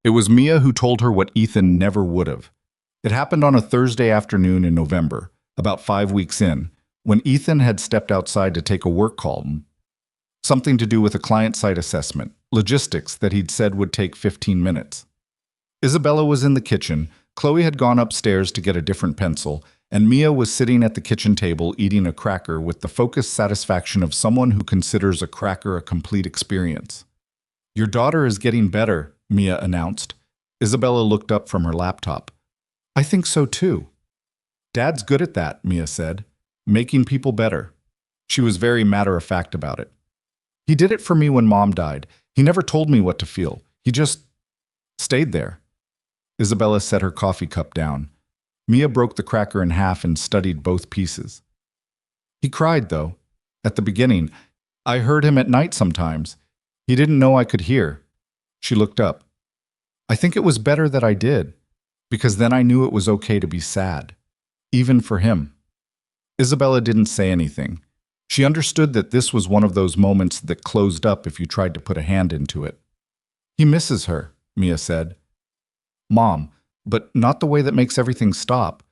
It was Mia who told her what Ethan never would have. It happened on a Thursday afternoon in November, about 5 weeks in, when Ethan had stepped outside to take a work call. Something to do with a client site assessment, logistics that he'd said would take 15 minutes. Isabella was in the kitchen, Chloe had gone upstairs to get a different pencil, and Mia was sitting at the kitchen table eating a cracker with the focused satisfaction of someone who considers a cracker a complete experience. "Your daughter is getting better," Mia announced. Isabella looked up from her laptop. "I think so too." "Dad's good at that," Mia said, "making people better." She was very matter-of-fact about it. "He did it for me when Mom died. He never told me what to feel. He just stayed there." Isabella set her coffee cup down. Mia broke the cracker in half and studied both pieces. "He cried, though. At the beginning. I heard him at night sometimes. He didn't know I could hear." She looked up. "I think it was better that I did, because then I knew it was okay to be sad, even for him." Isabella didn't say anything. She understood that this was one of those moments that closed up if you tried to put a hand into it. "He misses her," Mia said. "Mom, but not the way that makes everything stop.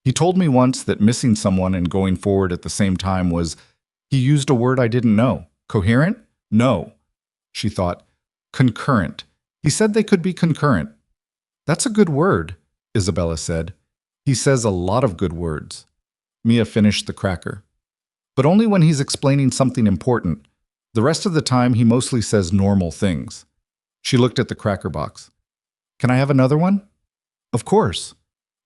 He told me once that missing someone and going forward at the same time was, he used a word I didn't know. Coherent? No." She thought. "Concurrent. He said they could be concurrent." "That's a good word," Isabella said. "He says a lot of good words." Mia finished the cracker. "But only when he's explaining something important. The rest of the time he mostly says normal things." She looked at the cracker box. "Can I have another one?" "Of course."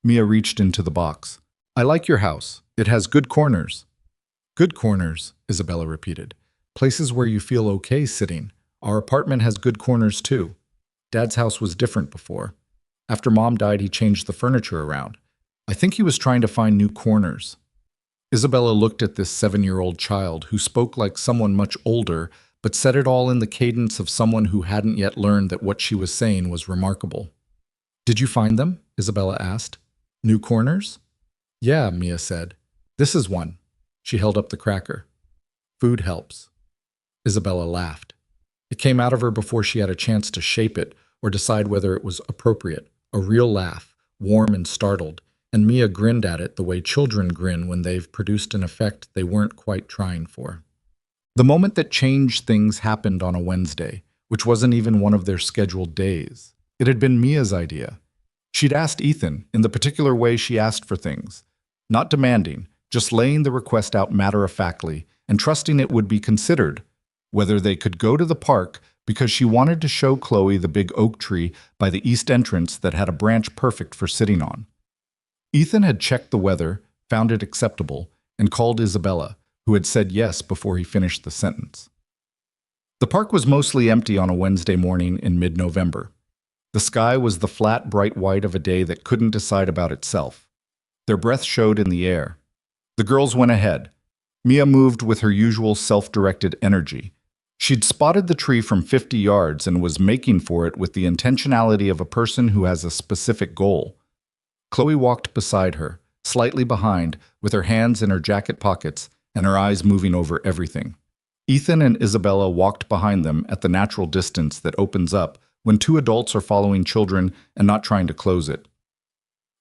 Mia reached into the box. "I like your house. It has good corners." "Good corners," Isabella repeated. "Places where you feel okay sitting. Our apartment has good corners too." Dad's house was different before. After Mom died, he changed the furniture around. I think he was trying to find new corners. Isabella looked at this 7-year-old child who spoke like someone much older, but said it all in the cadence of someone who hadn't yet learned that what she was saying was remarkable. Did you find them? Isabella asked. New corners? Yeah, Mia said. This is one. She held up the cracker. Food helps. Isabella laughed. It came out of her before she had a chance to shape it or decide whether it was appropriate. A real laugh, warm and startled, and Mia grinned at it the way children grin when they've produced an effect they weren't quite trying for. The moment that changed things happened on a Wednesday, which wasn't even one of their scheduled days. It had been Mia's idea. She'd asked Ethan in the particular way she asked for things, not demanding, just laying the request out matter-of-factly and trusting it would be considered, whether they could go to the park because she wanted to show Chloe the big oak tree by the east entrance that had a branch perfect for sitting on. Ethan had checked the weather, found it acceptable, and called Isabella, who had said yes before he finished the sentence. The park was mostly empty on a Wednesday morning in mid-November. The sky was the flat, bright white of a day that couldn't decide about itself. Their breath showed in the air. The girls went ahead. Mia moved with her usual self-directed energy. She'd spotted the tree from 50 yards and was making for it with the intentionality of a person who has a specific goal. Chloe walked beside her, slightly behind, with her hands in her jacket pockets and her eyes moving over everything. Ethan and Isabella walked behind them at the natural distance that opens up when two adults are following children and not trying to close it.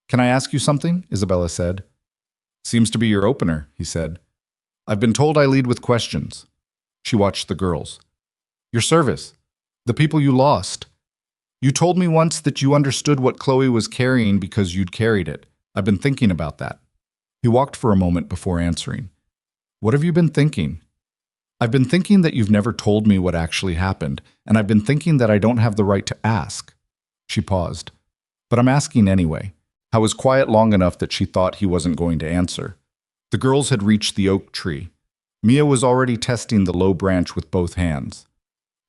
Can I ask you something? Isabella said. Seems to be your opener, he said. I've been told I lead with questions. She watched the girls. Your service. The people you lost. You told me once that you understood what Chloe was carrying because you'd carried it. I've been thinking about that. He walked for a moment before answering. What have you been thinking? I've been thinking that you've never told me what actually happened, and I've been thinking that I don't have the right to ask. She paused. But I'm asking anyway. I was quiet long enough that she thought he wasn't going to answer. The girls had reached the oak tree. Mia was already testing the low branch with both hands.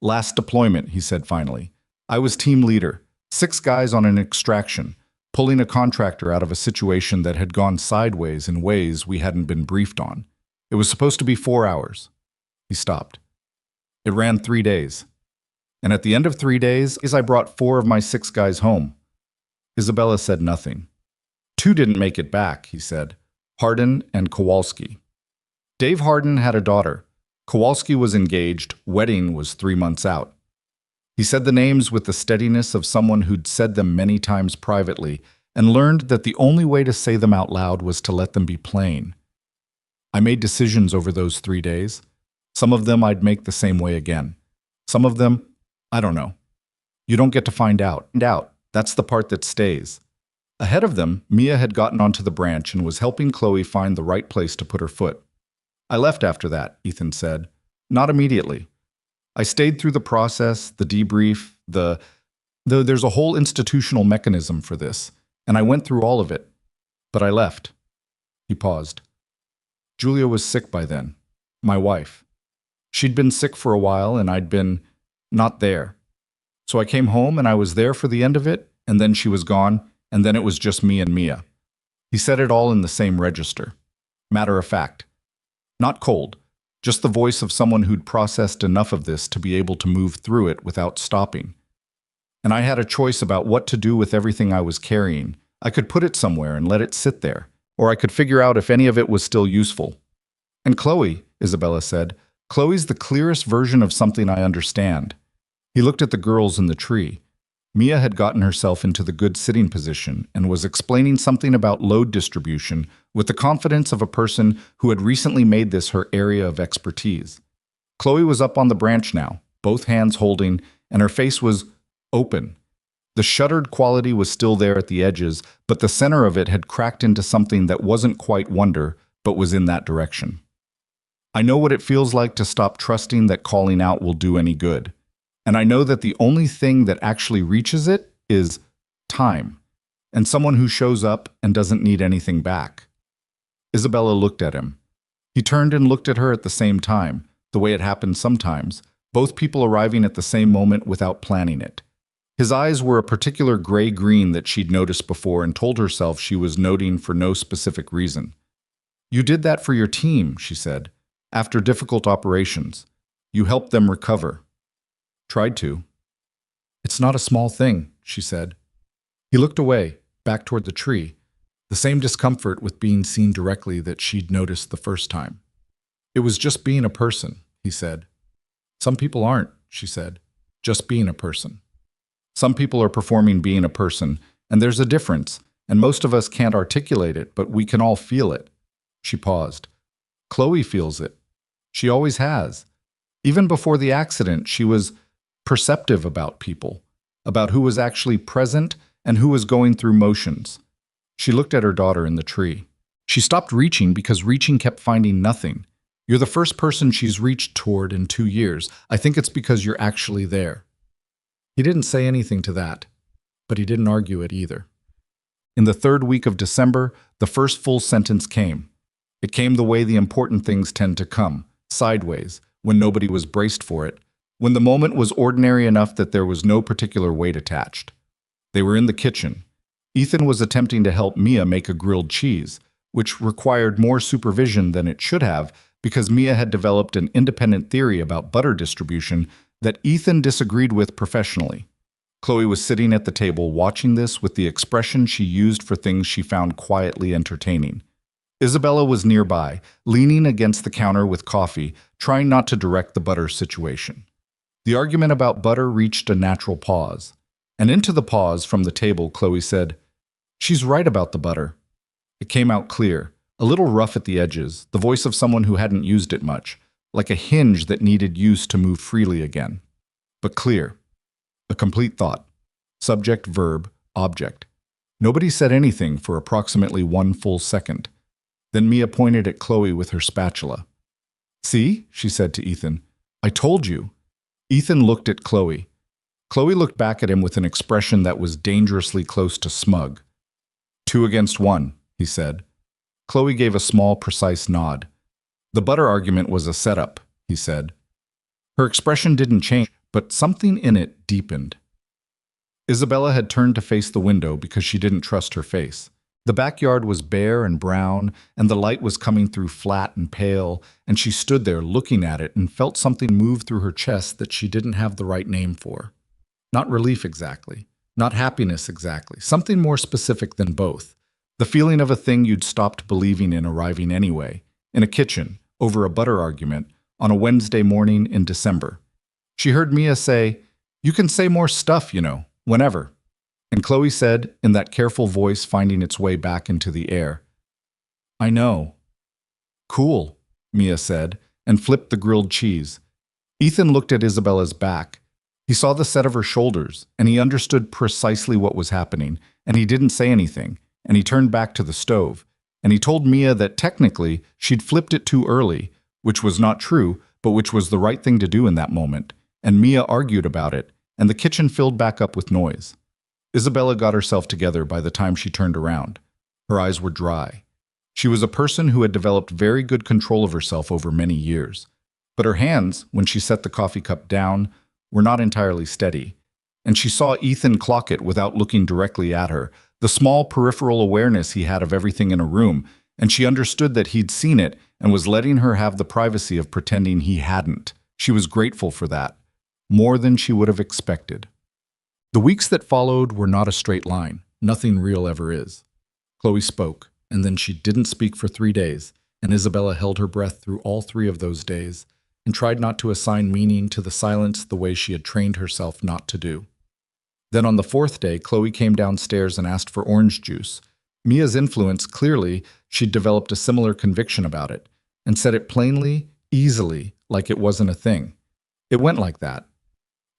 Last deployment, he said finally. I was team leader, 6 guys on an extraction, pulling a contractor out of a situation that had gone sideways in ways we hadn't been briefed on. It was supposed to be 4 hours. He stopped. It ran 3 days. And at the end of 3 days, I brought 4 of my 6 guys home. Isabella said nothing. 2 didn't make it back, he said. Hardin and Kowalski. Dave Hardin had a daughter. Kowalski was engaged. Wedding was 3 months out. He said the names with the steadiness of someone who'd said them many times privately and learned that the only way to say them out loud was to let them be plain. I made decisions over those 3 days. Some of them I'd make the same way again. Some of them, I don't know. You don't get to find out. That's the part that stays. Ahead of them, Mia had gotten onto the branch and was helping Chloe find the right place to put her foot. I left after that, Ethan said. Not immediately. I stayed through the process, the debrief, there's a whole institutional mechanism for this, and I went through all of it. But I left. He paused. Julia was sick by then. My wife. She'd been sick for a while, and I'd been not there. So I came home, and I was there for the end of it, and then she was gone, and then it was just me and Mia. He said it all in the same register. Matter of fact. Not cold, just the voice of someone who'd processed enough of this to be able to move through it without stopping. And I had a choice about what to do with everything I was carrying. I could put it somewhere and let it sit there, or I could figure out if any of it was still useful. And Chloe, Isabella said, Chloe's the clearest version of something I understand. He looked at the girls in the tree. Mia had gotten herself into the good sitting position and was explaining something about load distribution with the confidence of a person who had recently made this her area of expertise. Chloe was up on the branch now, both hands holding, and her face was open. The shuttered quality was still there at the edges, but the center of it had cracked into something that wasn't quite wonder, but was in that direction. I know what it feels like to stop trusting that calling out will do any good. And I know that the only thing that actually reaches it is time, and someone who shows up and doesn't need anything back. Isabella looked at him. He turned and looked at her at the same time, the way it happens sometimes, both people arriving at the same moment without planning it. His eyes were a particular gray-green that she'd noticed before and told herself she was noting for no specific reason. "You did that for your team," she said. "After difficult operations. You helped them recover." "Tried to." "It's not a small thing," she said. He looked away, back toward the tree, the same discomfort with being seen directly that she'd noticed the first time. "It was just being a person," he said. "Some people aren't," she said. "Just being a person. Some people are performing being a person, and there's a difference, and most of us can't articulate it, but we can all feel it." She paused. "Chloe feels it. She always has. Even before the accident, she was perceptive about people, about who was actually present and who was going through motions." She looked at her daughter in the tree. She stopped reaching because reaching kept finding nothing. "You're the first person she's reached toward in 2 years. I think it's because you're actually there." He didn't say anything to that, but he didn't argue it either. In the 3rd week of December, the first full sentence came. It came the way the important things tend to come, sideways, when nobody was braced for it, when the moment was ordinary enough that there was no particular weight attached. They were in the kitchen. Ethan was attempting to help Mia make a grilled cheese, which required more supervision than it should have because Mia had developed an independent theory about butter distribution that Ethan disagreed with professionally. Chloe was sitting at the table watching this with the expression she used for things she found quietly entertaining. Isabella was nearby, leaning against the counter with coffee, trying not to direct the butter situation. The argument about butter reached a natural pause. And into the pause from the table, Chloe said, "She's right about the butter." It came out clear, a little rough at the edges, the voice of someone who hadn't used it much, like a hinge that needed use to move freely again. But clear. A complete thought. Subject, verb, object. Nobody said anything for approximately 1 full second. Then Mia pointed at Chloe with her spatula. "See?" she said to Ethan. "I told you." Ethan looked at Chloe. Chloe looked back at him with an expression that was dangerously close to smug. 2 against 1, he said. Chloe gave a small, precise nod. "The butter argument was a setup," he said. Her expression didn't change, but something in it deepened. Isabella had turned to face the window because she didn't trust her face. The backyard was bare and brown, and the light was coming through flat and pale, and she stood there looking at it and felt something move through her chest that she didn't have the right name for. Not relief exactly, not happiness exactly, something more specific than both. The feeling of a thing you'd stopped believing in arriving anyway, in a kitchen, over a butter argument, on a Wednesday morning in December. She heard Mia say, "You can say more stuff, you know, whenever." And Chloe said, in that careful voice finding its way back into the air, "I know." "Cool," Mia said, and flipped the grilled cheese. Ethan looked at Isabella's back. He saw the set of her shoulders, and he understood precisely what was happening, and he didn't say anything, and he turned back to the stove, and he told Mia that technically she'd flipped it too early, which was not true, but which was the right thing to do in that moment, and Mia argued about it, and the kitchen filled back up with noise. Isabella got herself together by the time she turned around. Her eyes were dry. She was a person who had developed very good control of herself over many years. But her hands, when she set the coffee cup down, were not entirely steady. And she saw Ethan clock it without looking directly at her, the small peripheral awareness he had of everything in a room, and she understood that he'd seen it and was letting her have the privacy of pretending he hadn't. She was grateful for that, more than she would have expected. The weeks that followed were not a straight line. Nothing real ever is. Chloe spoke, and then she didn't speak for 3 days, and Isabella held her breath through all 3 of those days and tried not to assign meaning to the silence the way she had trained herself not to do. Then on the 4th day, Chloe came downstairs and asked for orange juice. Mia's influence, clearly, she'd developed a similar conviction about it, and said it plainly, easily, like it wasn't a thing. It went like that.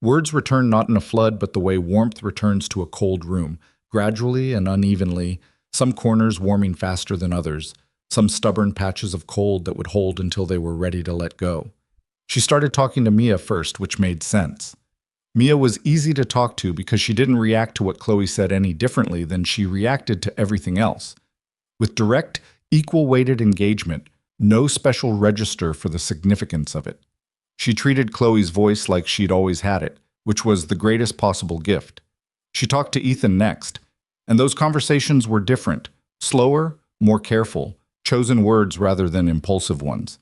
Words returned not in a flood, but the way warmth returns to a cold room, gradually and unevenly, some corners warming faster than others, some stubborn patches of cold that would hold until they were ready to let go. She started talking to Mia first, which made sense. Mia was easy to talk to because she didn't react to what Chloe said any differently than she reacted to everything else. With direct, equal-weighted engagement, no special register for the significance of it. She treated Chloe's voice like she'd always had it, which was the greatest possible gift. She talked to Ethan next, and those conversations were different, slower, more careful, chosen words rather than impulsive ones.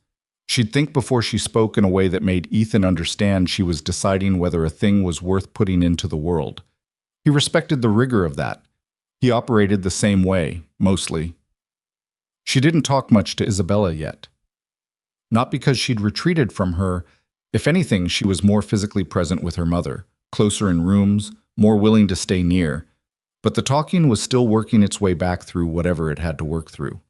She'd think before she spoke in a way that made Ethan understand she was deciding whether a thing was worth putting into the world. He respected the rigor of that. He operated the same way, mostly. She didn't talk much to Isabella yet. Not because she'd retreated from her. If anything, she was more physically present with her mother, closer in rooms, more willing to stay near. But the talking was still working its way back through whatever it had to work through.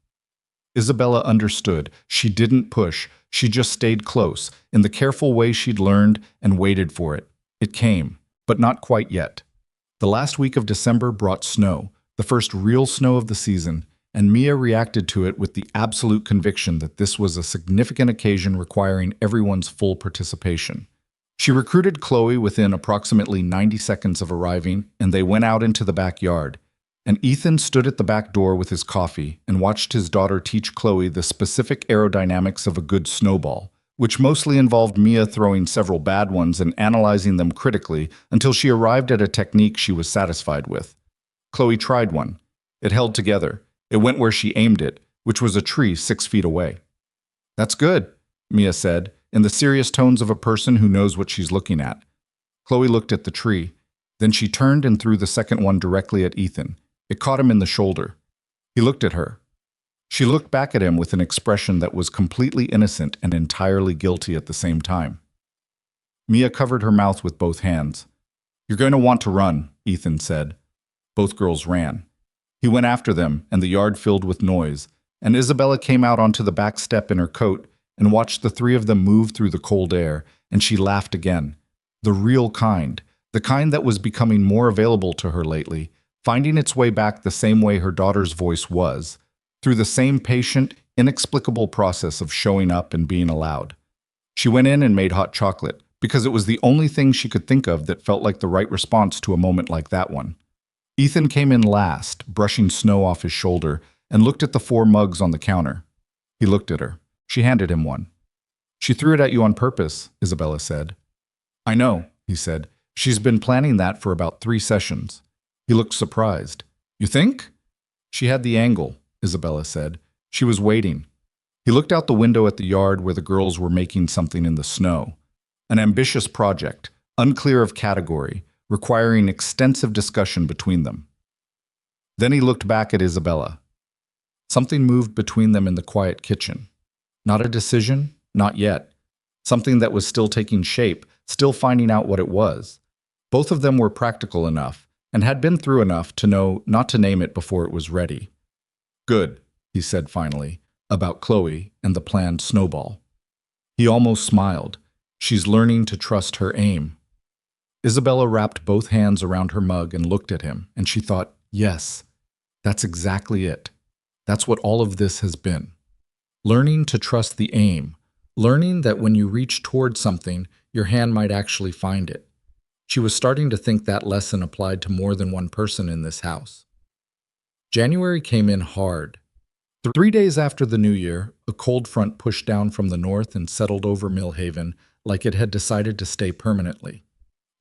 Isabella understood. She didn't push. She just stayed close, in the careful way she'd learned, and waited for it. It came, but not quite yet. The last week of December brought snow, the first real snow of the season, and Mia reacted to it with the absolute conviction that this was a significant occasion requiring everyone's full participation. She recruited Chloe within approximately 90 seconds of arriving, and they went out into the backyard. And Ethan stood at the back door with his coffee and watched his daughter teach Chloe the specific aerodynamics of a good snowball, which mostly involved Mia throwing several bad ones and analyzing them critically until she arrived at a technique she was satisfied with. Chloe tried one. It held together. It went where she aimed it, which was a tree 6 feet away. "That's good," Mia said, in the serious tones of a person who knows what she's looking at. Chloe looked at the tree. Then she turned and threw the second one directly at Ethan. It caught him in the shoulder. He looked at her. She looked back at him with an expression that was completely innocent and entirely guilty at the same time. Mia covered her mouth with both hands. "You're going to want to run," Ethan said. Both girls ran. He went after them, and the yard filled with noise, and Isabella came out onto the back step in her coat and watched the three of them move through the cold air, and she laughed again. The real kind, the kind that was becoming more available to her lately, finding its way back the same way her daughter's voice was, through the same patient, inexplicable process of showing up and being allowed. She went in and made hot chocolate, because it was the only thing she could think of that felt like the right response to a moment like that one. Ethan came in last, brushing snow off his shoulder, and looked at the 4 mugs on the counter. He looked at her. She handed him one. "She threw it at you on purpose," Isabella said. "I know," he said. "She's been planning that for about 3 sessions." He looked surprised. "You think?" "She had the angle," Isabella said. "She was waiting." He looked out the window at the yard where the girls were making something in the snow. An ambitious project, unclear of category, requiring extensive discussion between them. Then he looked back at Isabella. Something moved between them in the quiet kitchen. Not a decision, not yet. Something that was still taking shape, still finding out what it was. Both of them were practical enough, and had been through enough to know not to name it before it was ready. "Good," he said finally, about Chloe and the planned snowball. He almost smiled. She's learning to trust her aim. Isabella wrapped both hands around her mug and looked at him, and she thought, yes, that's exactly it. That's what all of this has been. Learning to trust the aim. Learning that when you reach toward something, your hand might actually find it. She was starting to think that lesson applied to more than one person in this house. January came in hard. 3 days after the new year, a cold front pushed down from the north and settled over Millhaven like it had decided to stay permanently.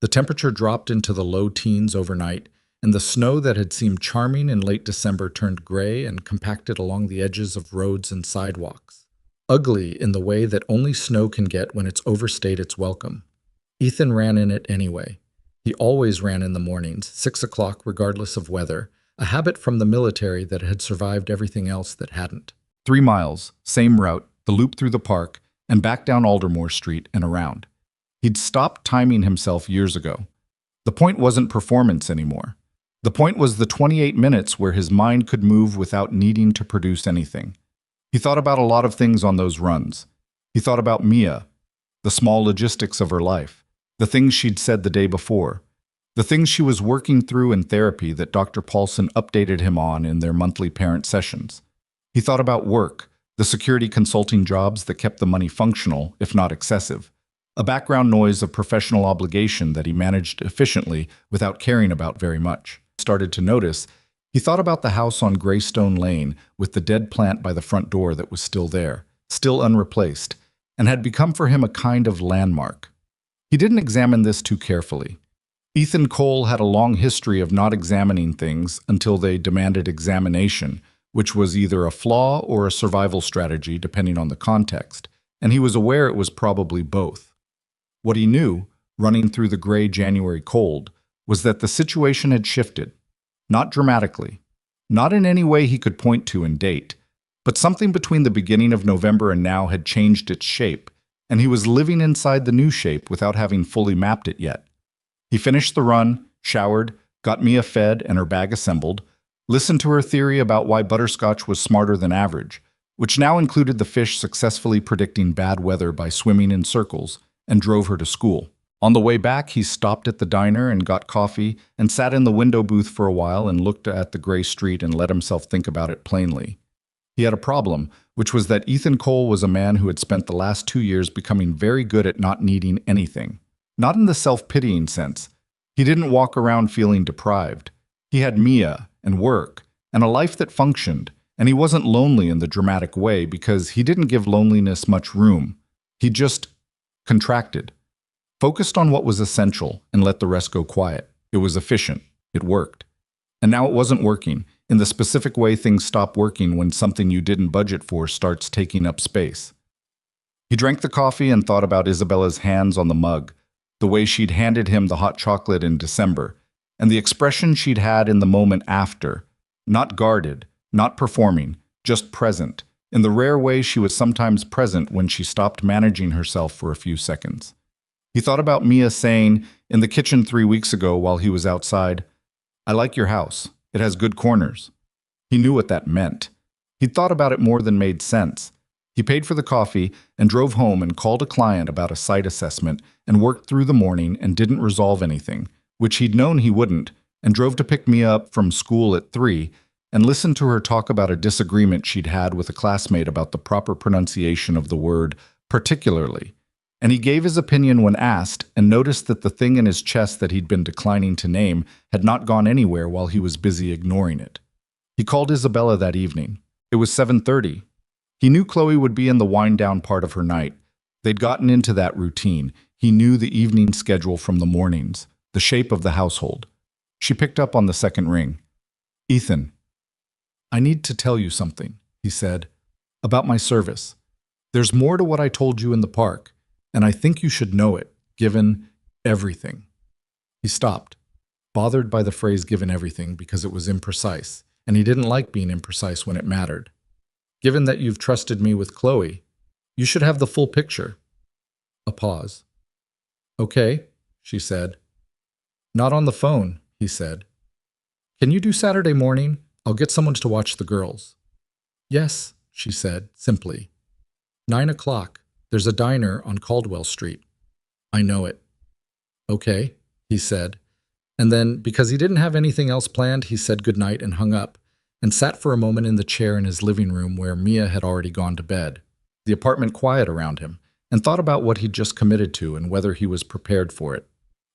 The temperature dropped into the low teens overnight, and the snow that had seemed charming in late December turned gray and compacted along the edges of roads and sidewalks. Ugly in the way that only snow can get when it's overstayed its welcome. Ethan ran in it anyway. He always ran in the mornings, 6 o'clock regardless of weather, a habit from the military that had survived everything else that hadn't. 3 miles, same route, the loop through the park, and back down Aldermore Street and around. He'd stopped timing himself years ago. The point wasn't performance anymore. The point was the 28 minutes where his mind could move without needing to produce anything. He thought about a lot of things on those runs. He thought about Mia, the small logistics of her life, the things she'd said the day before, the things she was working through in therapy that Dr. Paulson updated him on in their monthly parent sessions. He thought about work, the security consulting jobs that kept the money functional, if not excessive, a background noise of professional obligation that he managed efficiently without caring about very much. Started to notice, he thought about the house on Greystone Lane with the dead plant by the front door that was still there, still unreplaced, and had become for him a kind of landmark. He didn't examine this too carefully. Ethan Cole had a long history of not examining things until they demanded examination, which was either a flaw or a survival strategy depending on the context, and he was aware it was probably both. What he knew, running through the gray January cold, was that the situation had shifted. Not dramatically, not in any way he could point to and date, but something between the beginning of November and now had changed its shape, and he was living inside the new shape without having fully mapped it yet. He finished the run, showered, got Mia fed and her bag assembled, listened to her theory about why butterscotch was smarter than average, which now included the fish successfully predicting bad weather by swimming in circles, and drove her to school. On the way back, he stopped at the diner and got coffee and sat in the window booth for a while and looked at the gray street and let himself think about it plainly. He had a problem, which was that Ethan Cole was a man who had spent the last 2 years becoming very good at not needing anything. Not in the self-pitying sense. He didn't walk around feeling deprived. He had Mia and work and a life that functioned, and he wasn't lonely in the dramatic way because he didn't give loneliness much room. He just contracted, focused on what was essential and let the rest go quiet. It was efficient. It worked. And now it wasn't working, in the specific way things stop working when something you didn't budget for starts taking up space. He drank the coffee and thought about Isabella's hands on the mug, the way she'd handed him the hot chocolate in December, and the expression she'd had in the moment after, not guarded, not performing, just present, in the rare way she was sometimes present when she stopped managing herself for a few seconds. He thought about Mia saying, in the kitchen 3 weeks ago while he was outside, "I like your house. It has good corners." He knew what that meant. He'd thought about it more than made sense. He paid for the coffee and drove home and called a client about a site assessment and worked through the morning and didn't resolve anything, which he'd known he wouldn't, and drove to pick Mia up from school at 3 and listened to her talk about a disagreement she'd had with a classmate about the proper pronunciation of the word particularly. And he gave his opinion when asked and noticed that the thing in his chest that he'd been declining to name had not gone anywhere while he was busy ignoring it. He called Isabella that evening. It was 7:30. He knew Chloe would be in the wind-down part of her night. They'd gotten into that routine. He knew the evening schedule from the mornings, the shape of the household. She picked up on the second ring. "Ethan, I need to tell you something," he said, "about my service. There's more to what I told you in the park, and I think you should know it, given everything." He stopped, bothered by the phrase "given everything" because it was imprecise, and he didn't like being imprecise when it mattered. "Given that you've trusted me with Chloe, you should have the full picture." A pause. "Okay," she said. "Not on the phone," he said. "Can you do Saturday morning? I'll get someone to watch the girls." "Yes," she said, simply. 9 o'clock. There's a diner on Caldwell Street." "I know it." "Okay," he said. And then, because he didn't have anything else planned, he said goodnight and hung up, and sat for a moment in the chair in his living room where Mia had already gone to bed, the apartment quiet around him, and thought about what he'd just committed to and whether he was prepared for it.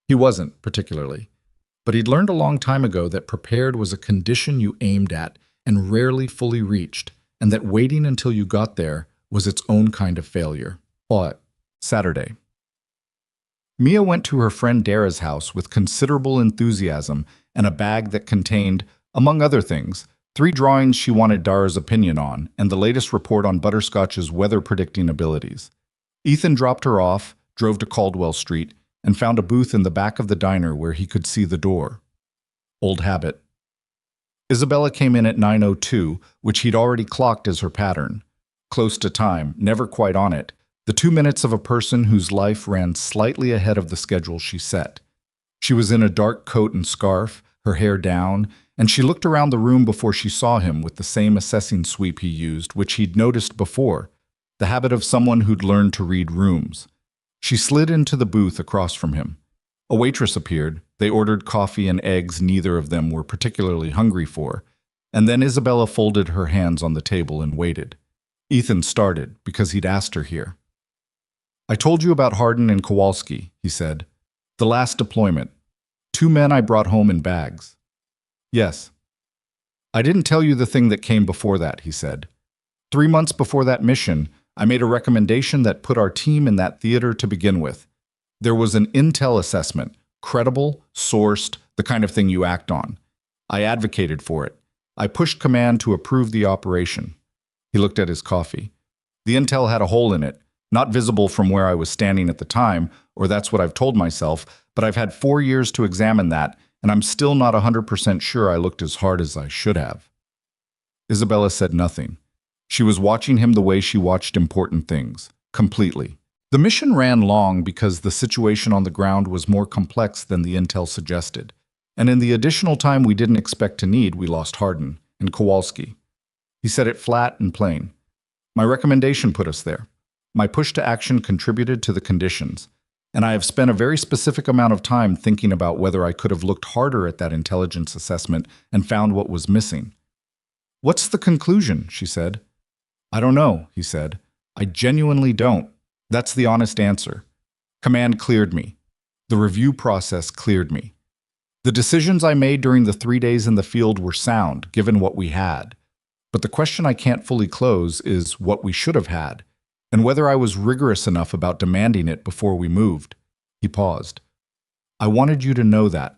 He wasn't, particularly. But he'd learned a long time ago that prepared was a condition you aimed at and rarely fully reached, and that waiting until you got there was its own kind of failure. What? Saturday. Mia went to her friend Dara's house with considerable enthusiasm and a bag that contained, among other things, 3 drawings she wanted Dara's opinion on and the latest report on Butterscotch's weather-predicting abilities. Ethan dropped her off, drove to Caldwell Street, and found a booth in the back of the diner where he could see the door. Old habit. Isabella came in at 9:02, which he'd already clocked as her pattern. Close to time, never quite on it, the 2 minutes of a person whose life ran slightly ahead of the schedule she set. She was in a dark coat and scarf, her hair down, and she looked around the room before she saw him with the same assessing sweep he used, which he'd noticed before, the habit of someone who'd learned to read rooms. She slid into the booth across from him. A waitress appeared. They ordered coffee and eggs neither of them were particularly hungry for, and then Isabella folded her hands on the table and waited. Ethan started, because he'd asked her here. "I told you about Hardin and Kowalski," he said. "The last deployment. 2 men I brought home in bags." "Yes." "I didn't tell you the thing that came before that," he said. 3 months before that mission, I made a recommendation that put our team in that theater to begin with. There was an intel assessment, Credible, sourced, the kind of thing you act on. I advocated for it. I pushed command to approve the operation. He looked at his coffee. The intel had a hole in it, not visible from where I was standing at the time, or that's what I've told myself, but I've had 4 years to examine that, and I'm still not 100% sure I looked as hard as I should have. Isabella said nothing. She was watching him the way she watched important things, completely. The mission ran long because the situation on the ground was more complex than the intel suggested. And in the additional time we didn't expect to need, we lost Hardin and Kowalski. He said it flat and plain. My recommendation put us there. My push to action contributed to the conditions, and I have spent a very specific amount of time thinking about whether I could have looked harder at that intelligence assessment and found what was missing. What's the conclusion? She said. I don't know, he said. I genuinely don't. That's the honest answer. Command cleared me. The review process cleared me. The decisions I made during the 3 days in the field were sound, given what we had. But the question I can't fully close is what we should have had, and whether I was rigorous enough about demanding it before we moved. He paused. I wanted you to know that,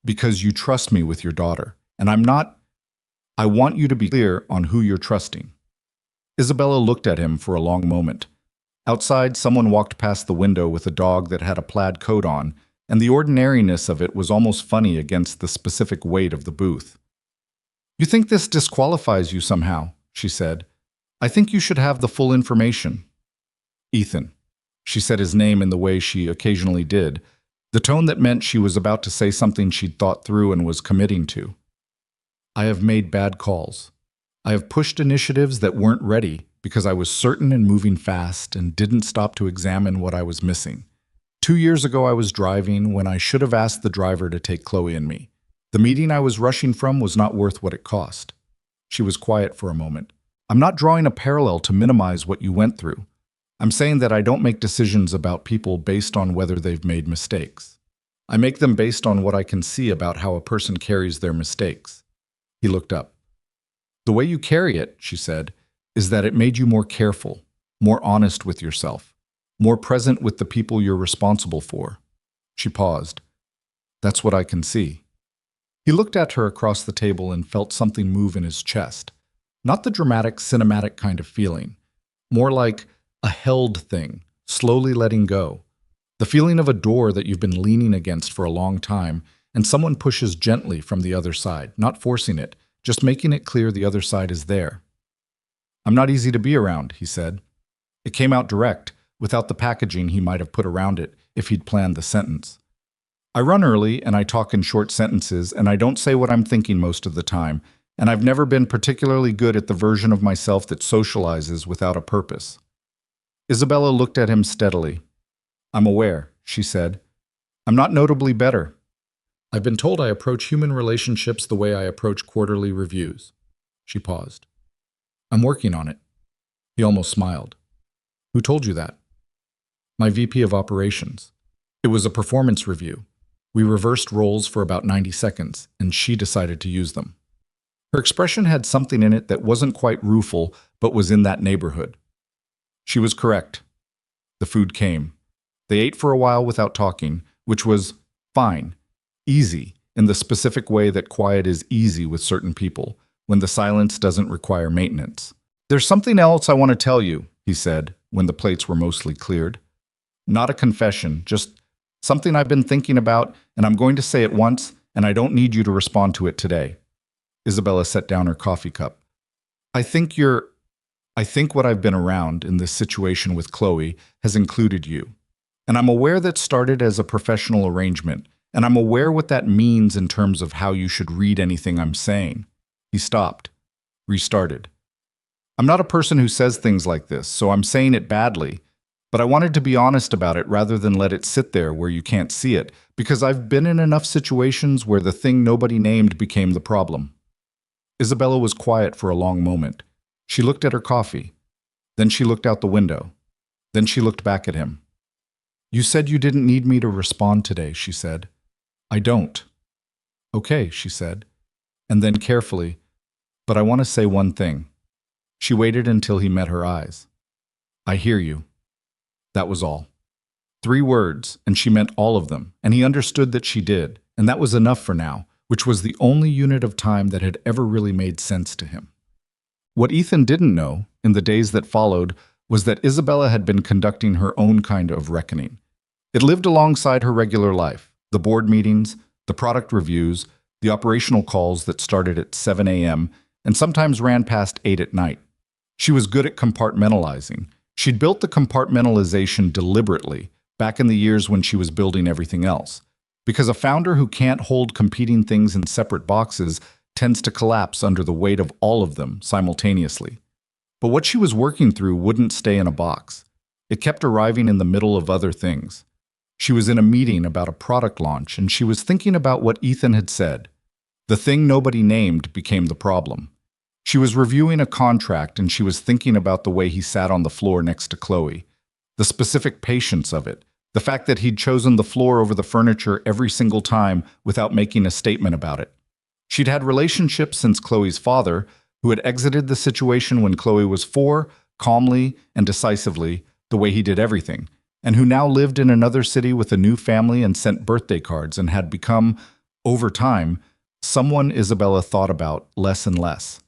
because you trust me with your daughter, and I want you to be clear on who you're trusting. Isabella looked at him for a long moment. Outside, someone walked past the window with a dog that had a plaid coat on, and the ordinariness of it was almost funny against the specific weight of the booth. You think this disqualifies you somehow, she said. I think you should have the full information. Ethan. She said his name in the way she occasionally did, the tone that meant she was about to say something she'd thought through and was committing to. I have made bad calls. I have pushed initiatives that weren't ready because I was certain and moving fast and didn't stop to examine what I was missing. 2 years ago I was driving when I should have asked the driver to take Chloe and me. The meeting I was rushing from was not worth what it cost. She was quiet for a moment. I'm not drawing a parallel to minimize what you went through. I'm saying that I don't make decisions about people based on whether they've made mistakes. I make them based on what I can see about how a person carries their mistakes. He looked up. The way you carry it, she said, is that it made you more careful, more honest with yourself, more present with the people you're responsible for. She paused. That's what I can see. He looked at her across the table and felt something move in his chest. Not the dramatic, cinematic kind of feeling. More like a held thing, slowly letting go. The feeling of a door that you've been leaning against for a long time, and someone pushes gently from the other side, not forcing it, just making it clear the other side is there. I'm not easy to be around, he said. It came out direct, without the packaging he might have put around it if he'd planned the sentence. I run early and I talk in short sentences and I don't say what I'm thinking most of the time, and I've never been particularly good at the version of myself that socializes without a purpose. Isabella looked at him steadily. I'm aware, she said. I'm not notably better. I've been told I approach human relationships the way I approach quarterly reviews. She paused. I'm working on it. He almost smiled. Who told you that? My VP of Operations. It was a performance review. We reversed roles for about 90 seconds, and she decided to use them. Her expression had something in it that wasn't quite rueful, but was in that neighborhood. She was correct. The food came. They ate for a while without talking, which was fine, easy, in the specific way that quiet is easy with certain people, when the silence doesn't require maintenance. There's something else I want to tell you, he said, when the plates were mostly cleared. Not a confession, just something I've been thinking about, and I'm going to say it once, and I don't need you to respond to it today. Isabella set down her coffee cup. I think what I've been around in this situation with Chloe has included you. And I'm aware that started as a professional arrangement, and I'm aware what that means in terms of how you should read anything I'm saying. He stopped, restarted. I'm not a person who says things like this, so I'm saying it badly, but I wanted to be honest about it rather than let it sit there where you can't see it, because I've been in enough situations where the thing nobody named became the problem. Isabella was quiet for a long moment. She looked at her coffee. Then she looked out the window. Then she looked back at him. You said you didn't need me to respond today, she said. I don't. Okay, she said. And then carefully, but I want to say one thing. She waited until he met her eyes. I hear you. That was all. 3 words, and she meant all of them, and he understood that she did, and that was enough for now, which was the only unit of time that had ever really made sense to him. What Ethan didn't know, in the days that followed, was that Isabella had been conducting her own kind of reckoning. It lived alongside her regular life, the board meetings, the product reviews, the operational calls that started at 7 a.m. and sometimes ran past 8 at night. She was good at compartmentalizing. She'd built the compartmentalization deliberately, back in the years when she was building everything else. Because a founder who can't hold competing things in separate boxes tends to collapse under the weight of all of them simultaneously. But what she was working through wouldn't stay in a box. It kept arriving in the middle of other things. She was in a meeting about a product launch, and she was thinking about what Ethan had said. The thing nobody named became the problem. She was reviewing a contract, and she was thinking about the way he sat on the floor next to Chloe, the specific patience of it, the fact that he'd chosen the floor over the furniture every single time without making a statement about it. She'd had relationships since Chloe's father, who had exited the situation when Chloe was 4, calmly and decisively, the way he did everything, and who now lived in another city with a new family and sent birthday cards and had become, over time, someone Isabella thought about less and less.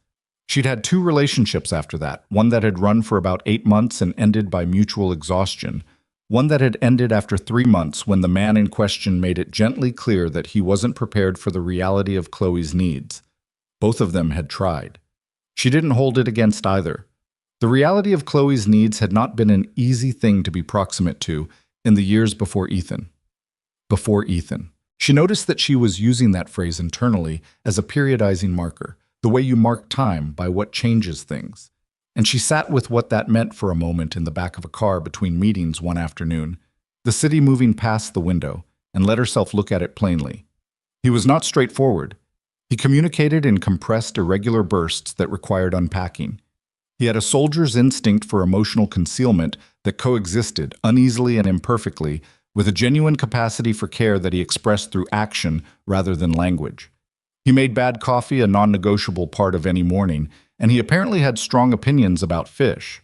She'd had 2 relationships after that, one that had run for about 8 months and ended by mutual exhaustion, one that had ended after 3 months when the man in question made it gently clear that he wasn't prepared for the reality of Chloe's needs. Both of them had tried. She didn't hold it against either. The reality of Chloe's needs had not been an easy thing to be proximate to in the years before Ethan. Before Ethan. She noticed that she was using that phrase internally as a periodizing marker, the way you mark time by what changes things. And she sat with what that meant for a moment in the back of a car between meetings one afternoon, the city moving past the window, and let herself look at it plainly. He was not straightforward. He communicated in compressed, irregular bursts that required unpacking. He had a soldier's instinct for emotional concealment that coexisted, uneasily and imperfectly, with a genuine capacity for care that he expressed through action rather than language. He made bad coffee a non-negotiable part of any morning, and he apparently had strong opinions about fish.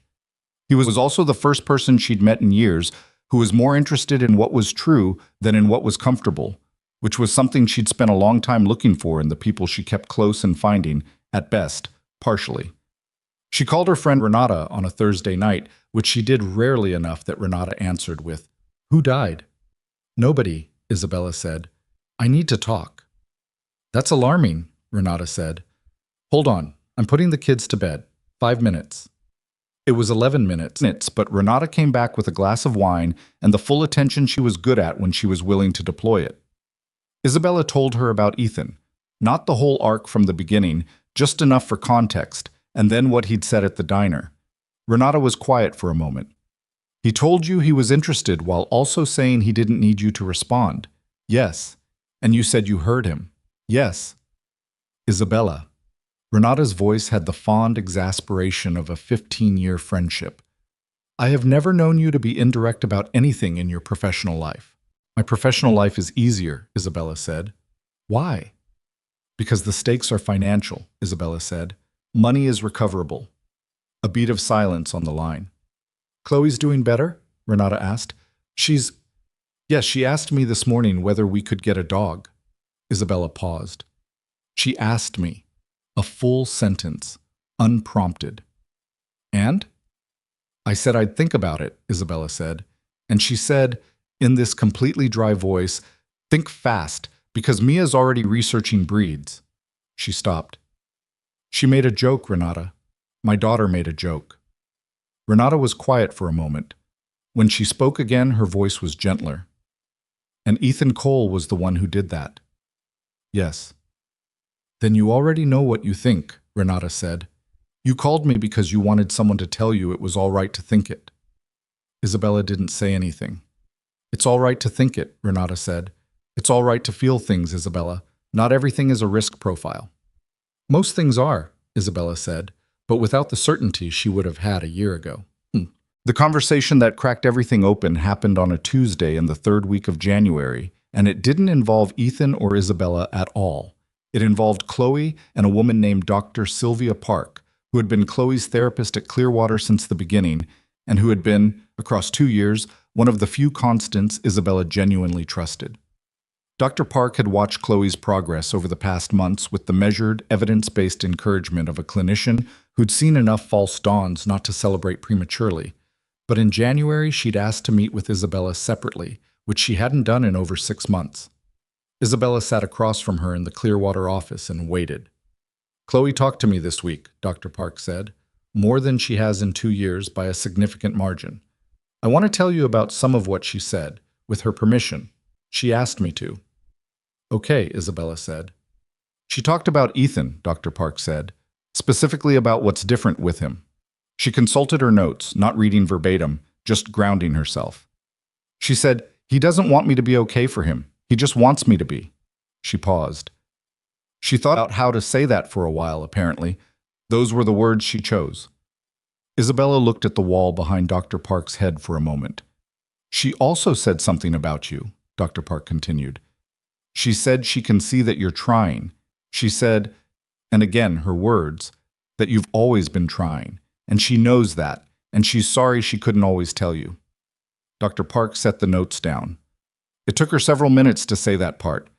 He was also the first person she'd met in years who was more interested in what was true than in what was comfortable, which was something she'd spent a long time looking for in the people she kept close and finding, at best, partially. She called her friend Renata on a Thursday night, which she did rarely enough that Renata answered with, "Who died?" "Nobody," Isabella said. "I need to talk." "That's alarming," Renata said. "Hold on, I'm putting the kids to bed. 5 minutes." It was 11 minutes, but Renata came back with a glass of wine and the full attention she was good at when she was willing to deploy it. Isabella told her about Ethan, not the whole arc from the beginning, just enough for context, and then what he'd said at the diner. Renata was quiet for a moment. "He told you he was interested while also saying he didn't need you to respond." "Yes." "And you said you heard him." "Yes." "Isabella." Renata's voice had the fond exasperation of a 15-year friendship. "I have never known you to be indirect about anything in your professional life." "My professional life is easier," Isabella said. "Why?" "Because the stakes are financial," Isabella said. "Money is recoverable." A beat of silence on the line. "Chloe's doing better?" Renata asked. Yes, she asked me this morning whether we could get a dog." Isabella paused. "She asked me." A full sentence, unprompted. "And?" "I said I'd think about it," Isabella said. And she said, in this completely dry voice, "Think fast, because Mia's already researching breeds." She stopped. "She made a joke, Renata. My daughter made a joke." Renata was quiet for a moment. When she spoke again, her voice was gentler. "And Ethan Cole was the one who did that." "Yes." "Then you already know what you think," Renata said. "You called me because you wanted someone to tell you it was all right to think it." Isabella didn't say anything. "It's all right to think it," Renata said. "It's all right to feel things, Isabella. Not everything is a risk profile." "Most things are," Isabella said, but without the certainty she would have had a year ago. The conversation that cracked everything open happened on a Tuesday in the 3rd week of January, and it didn't involve Ethan or Isabella at all. It involved Chloe and a woman named Dr. Sylvia Park, who had been Chloe's therapist at Clearwater since the beginning, and who had been, across 2 years, one of the few constants Isabella genuinely trusted. Dr. Park had watched Chloe's progress over the past months with the measured, evidence-based encouragement of a clinician who'd seen enough false dawns not to celebrate prematurely. But in January, she'd asked to meet with Isabella separately, which she hadn't done in over 6 months. Isabella sat across from her in the Clearwater office and waited. "Chloe talked to me this week," Dr. Park said, "more than she has in 2 years by a significant margin. I want to tell you about some of what she said, with her permission. She asked me to." "Okay," Isabella said. "She talked about Ethan," Dr. Park said, "specifically about what's different with him. She consulted her notes, not reading verbatim, just grounding herself. She said, 'He doesn't want me to be okay for him. He just wants me to be.'" She paused. She thought out how to say that for a while, apparently. Those were the words she chose. Isabella looked at the wall behind Dr. Park's head for a moment. "She also said something about you," Dr. Park continued. "She said she can see that you're trying. She said, and again her words, that you've always been trying, and she knows that, and she's sorry she couldn't always tell you." Dr. Park set the notes down. "It took her several minutes to say that part.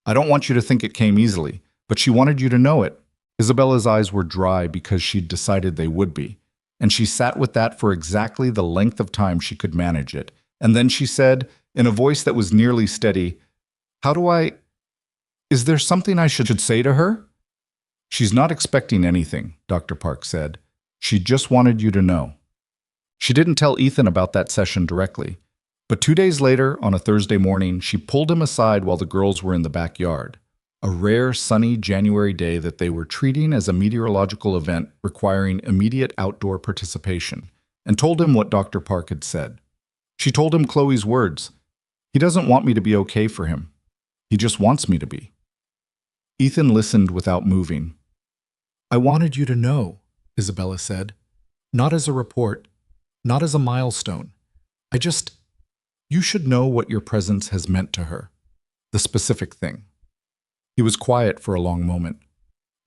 I don't want you to think it came easily, but she wanted you to know it." Isabella's eyes were dry because she'd decided they would be, and she sat with that for exactly the length of time she could manage it. And then she said, in a voice that was nearly steady, Is there something I should say to her?" "She's not expecting anything," Dr. Park said. "She just wanted you to know." She didn't tell Ethan about that session directly, but 2 days later, on a Thursday morning, she pulled him aside while the girls were in the backyard, a rare sunny January day that they were treating as a meteorological event requiring immediate outdoor participation, and told him what Dr. Park had said. She told him Chloe's words, "He doesn't want me to be okay for him. He just wants me to be." Ethan listened without moving. "I wanted you to know," Isabella said. "Not as a report, not as a milestone. You should know what your presence has meant to her. The specific thing." He was quiet for a long moment.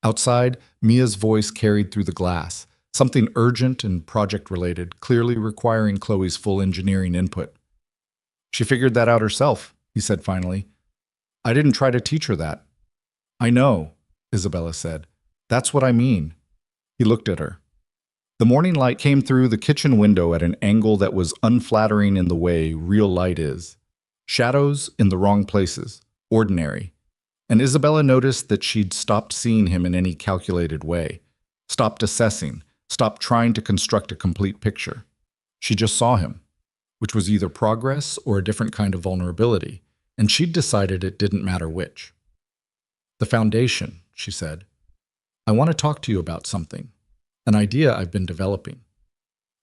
Outside, Mia's voice carried through the glass, something urgent and project-related, clearly requiring Chloe's full engineering input. "She figured that out herself," he said finally. "I didn't try to teach her that." "I know," Isabella said. "That's what I mean." He looked at her. The morning light came through the kitchen window at an angle that was unflattering in the way real light is. Shadows in the wrong places, ordinary. And Isabella noticed that she'd stopped seeing him in any calculated way, stopped assessing, stopped trying to construct a complete picture. She just saw him, which was either progress or a different kind of vulnerability, and she'd decided it didn't matter which. "The foundation," she said. "I want to talk to you about something, an idea I've been developing."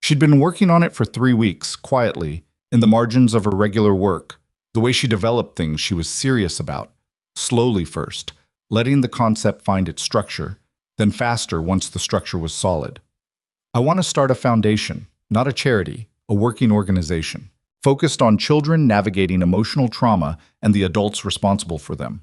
She'd been working on it for 3 weeks, quietly, in the margins of her regular work. The way she developed things she was serious about, slowly first, letting the concept find its structure, then faster once the structure was solid. "I want to start a foundation, not a charity, a working organization, focused on children navigating emotional trauma and the adults responsible for them.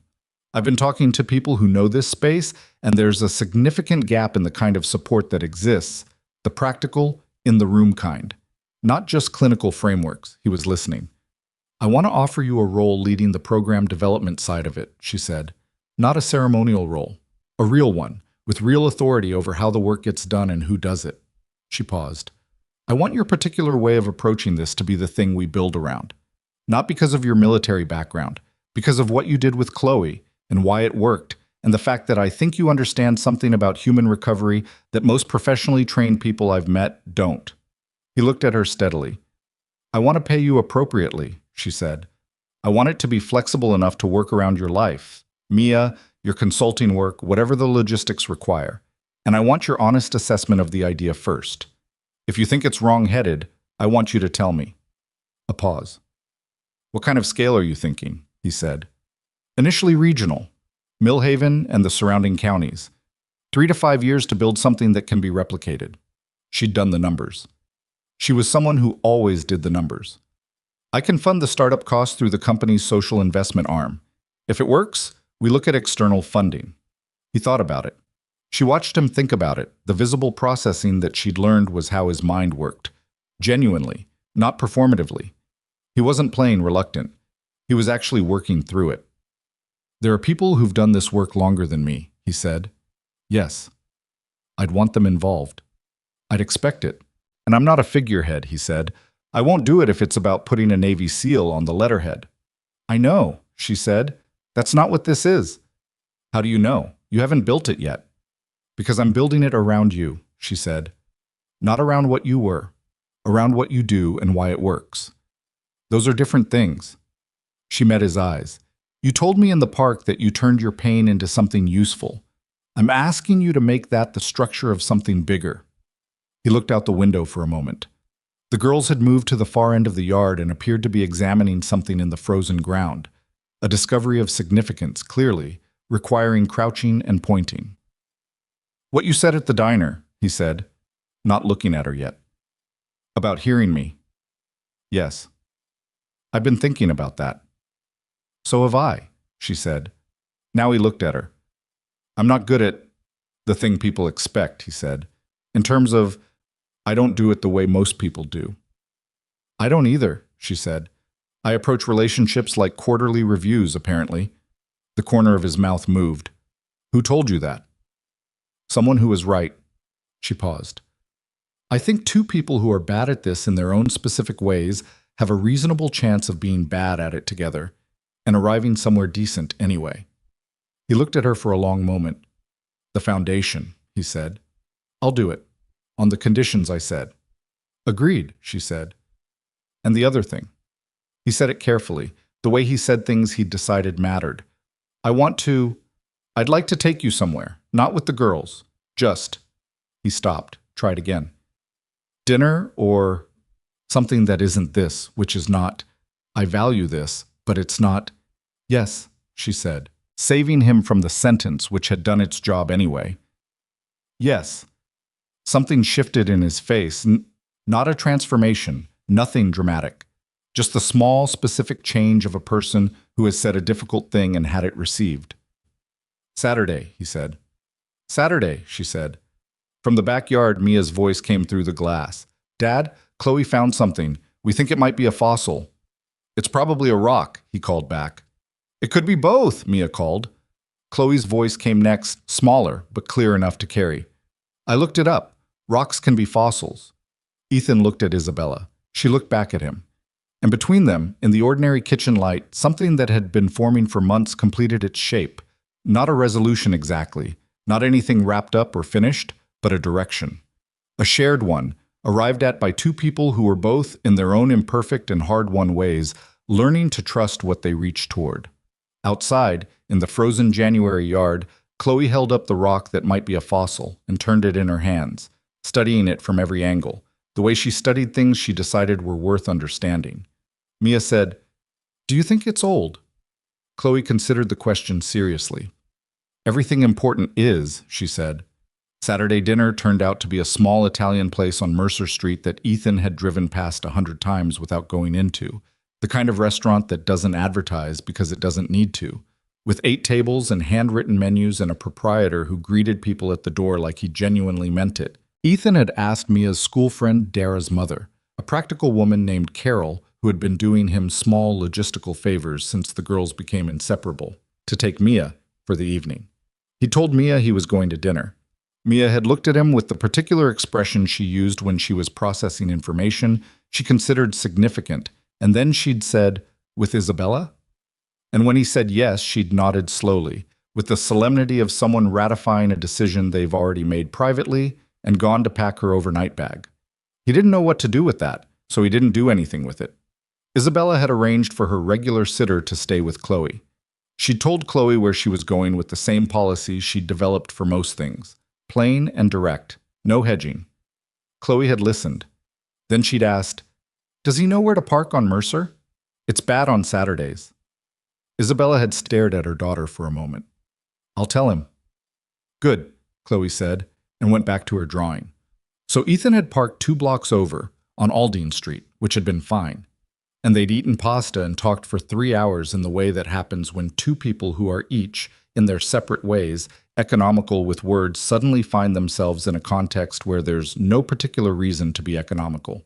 I've been talking to people who know this space, and there's a significant gap in the kind of support that exists, the practical, in-the-room kind. Not just clinical frameworks," he was listening. "I want to offer you a role leading the program development side of it," she said. "Not a ceremonial role, a real one, with real authority over how the work gets done and who does it." She paused. "I want your particular way of approaching this to be the thing we build around. Not because of your military background, because of what you did with Chloe, and why it worked, and the fact that I think you understand something about human recovery that most professionally trained people I've met don't." He looked at her steadily. "I want to pay you appropriately," she said. "I want it to be flexible enough to work around your life, Mia, your consulting work, whatever the logistics require. And I want your honest assessment of the idea first. If you think it's wrong-headed, I want you to tell me." A pause. "What kind of scale are you thinking?" he said. "Initially regional, Millhaven and the surrounding counties. 3 to 5 years to build something that can be replicated." She'd done the numbers. She was someone who always did the numbers. "I can fund the startup costs through the company's social investment arm. If it works, we look at external funding." He thought about it. She watched him think about it. The visible processing that she'd learned was how his mind worked. Genuinely, not performatively. He wasn't playing reluctant. He was actually working through it. There are people who've done this work longer than me, he said. Yes. I'd want them involved. I'd expect it. And I'm not a figurehead, he said. I won't do it if it's about putting a Navy SEAL on the letterhead. I know, she said. That's not what this is. How do you know? You haven't built it yet. Because I'm building it around you, she said. Not around what you were, around what you do and why it works. Those are different things. She met his eyes. You told me in the park that you turned your pain into something useful. I'm asking you to make that the structure of something bigger. He looked out the window for a moment. The girls had moved to the far end of the yard and appeared to be examining something in the frozen ground, a discovery of significance, clearly, requiring crouching and pointing. What you said at the diner, he said, not looking at her yet. About hearing me. Yes. I've been thinking about that. So have I, she said. Now he looked at her. I'm not good at the thing people expect, he said. In terms of, I don't do it the way most people do. I don't either, she said. I approach relationships like quarterly reviews, apparently. The corner of his mouth moved. Who told you that? Someone who was right. She paused. I think two people who are bad at this in their own specific ways have a reasonable chance of being bad at it together and arriving somewhere decent anyway. He looked at her for a long moment. The foundation, he said. I'll do it. On the conditions I said. Agreed, she said. And the other thing. He said it carefully. The way he said things he'd decided mattered. I'd like to take you somewhere. Not with the girls. Just. He stopped. Tried again. Dinner or something that isn't this, which is not, I value this, but it's not. Yes, she said, saving him from the sentence which had done its job anyway. Yes. Something shifted in his face, not a transformation, nothing dramatic. Just the small, specific change of a person who has said a difficult thing and had it received. Saturday, he said. Saturday, she said. From the backyard, Mia's voice came through the glass. Dad, Chloe found something. We think it might be a fossil. It's probably a rock, he called back. It could be both, Mia called. Chloe's voice came next, smaller, but clear enough to carry. I looked it up. Rocks can be fossils. Ethan looked at Isabella. She looked back at him. And between them, in the ordinary kitchen light, something that had been forming for months completed its shape. Not a resolution exactly, not anything wrapped up or finished, but a direction. A shared one, arrived at by two people who were both, in their own imperfect and hard-won ways, learning to trust what they reached toward. Outside, in the frozen January yard, Chloe held up the rock that might be a fossil and turned it in her hands, studying it from every angle. The way she studied things she decided were worth understanding. Mia said, Do you think it's old? Chloe considered the question seriously. Everything important is, she said. Saturday dinner turned out to be a small Italian place on Mercer Street that Ethan had driven past 100 times without going into. The kind of restaurant that doesn't advertise because it doesn't need to. With 8 tables and handwritten menus and a proprietor who greeted people at the door like he genuinely meant it. Ethan had asked Mia's school friend Dara's mother, a practical woman named Carol who had been doing him small logistical favors since the girls became inseparable, to take Mia for the evening. He told Mia he was going to dinner. Mia had looked at him with the particular expression she used when she was processing information she considered significant, and then she'd said, With Isabella? And when he said yes, she'd nodded slowly, with the solemnity of someone ratifying a decision they've already made privately, and gone to pack her overnight bag. He didn't know what to do with that, so he didn't do anything with it. Isabella had arranged for her regular sitter to stay with Chloe. She'd told Chloe where she was going with the same policies she'd developed for most things. Plain and direct, no hedging. Chloe had listened. Then she'd asked, Does he know where to park on Mercer? It's bad on Saturdays. Isabella had stared at her daughter for a moment. I'll tell him. Good, Chloe said, and went back to her drawing. So Ethan had parked 2 blocks over, on Aldine Street, which had been fine. And they'd eaten pasta and talked for 3 hours in the way that happens when two people who are each, in their separate ways, economical with words suddenly find themselves in a context where there's no particular reason to be economical.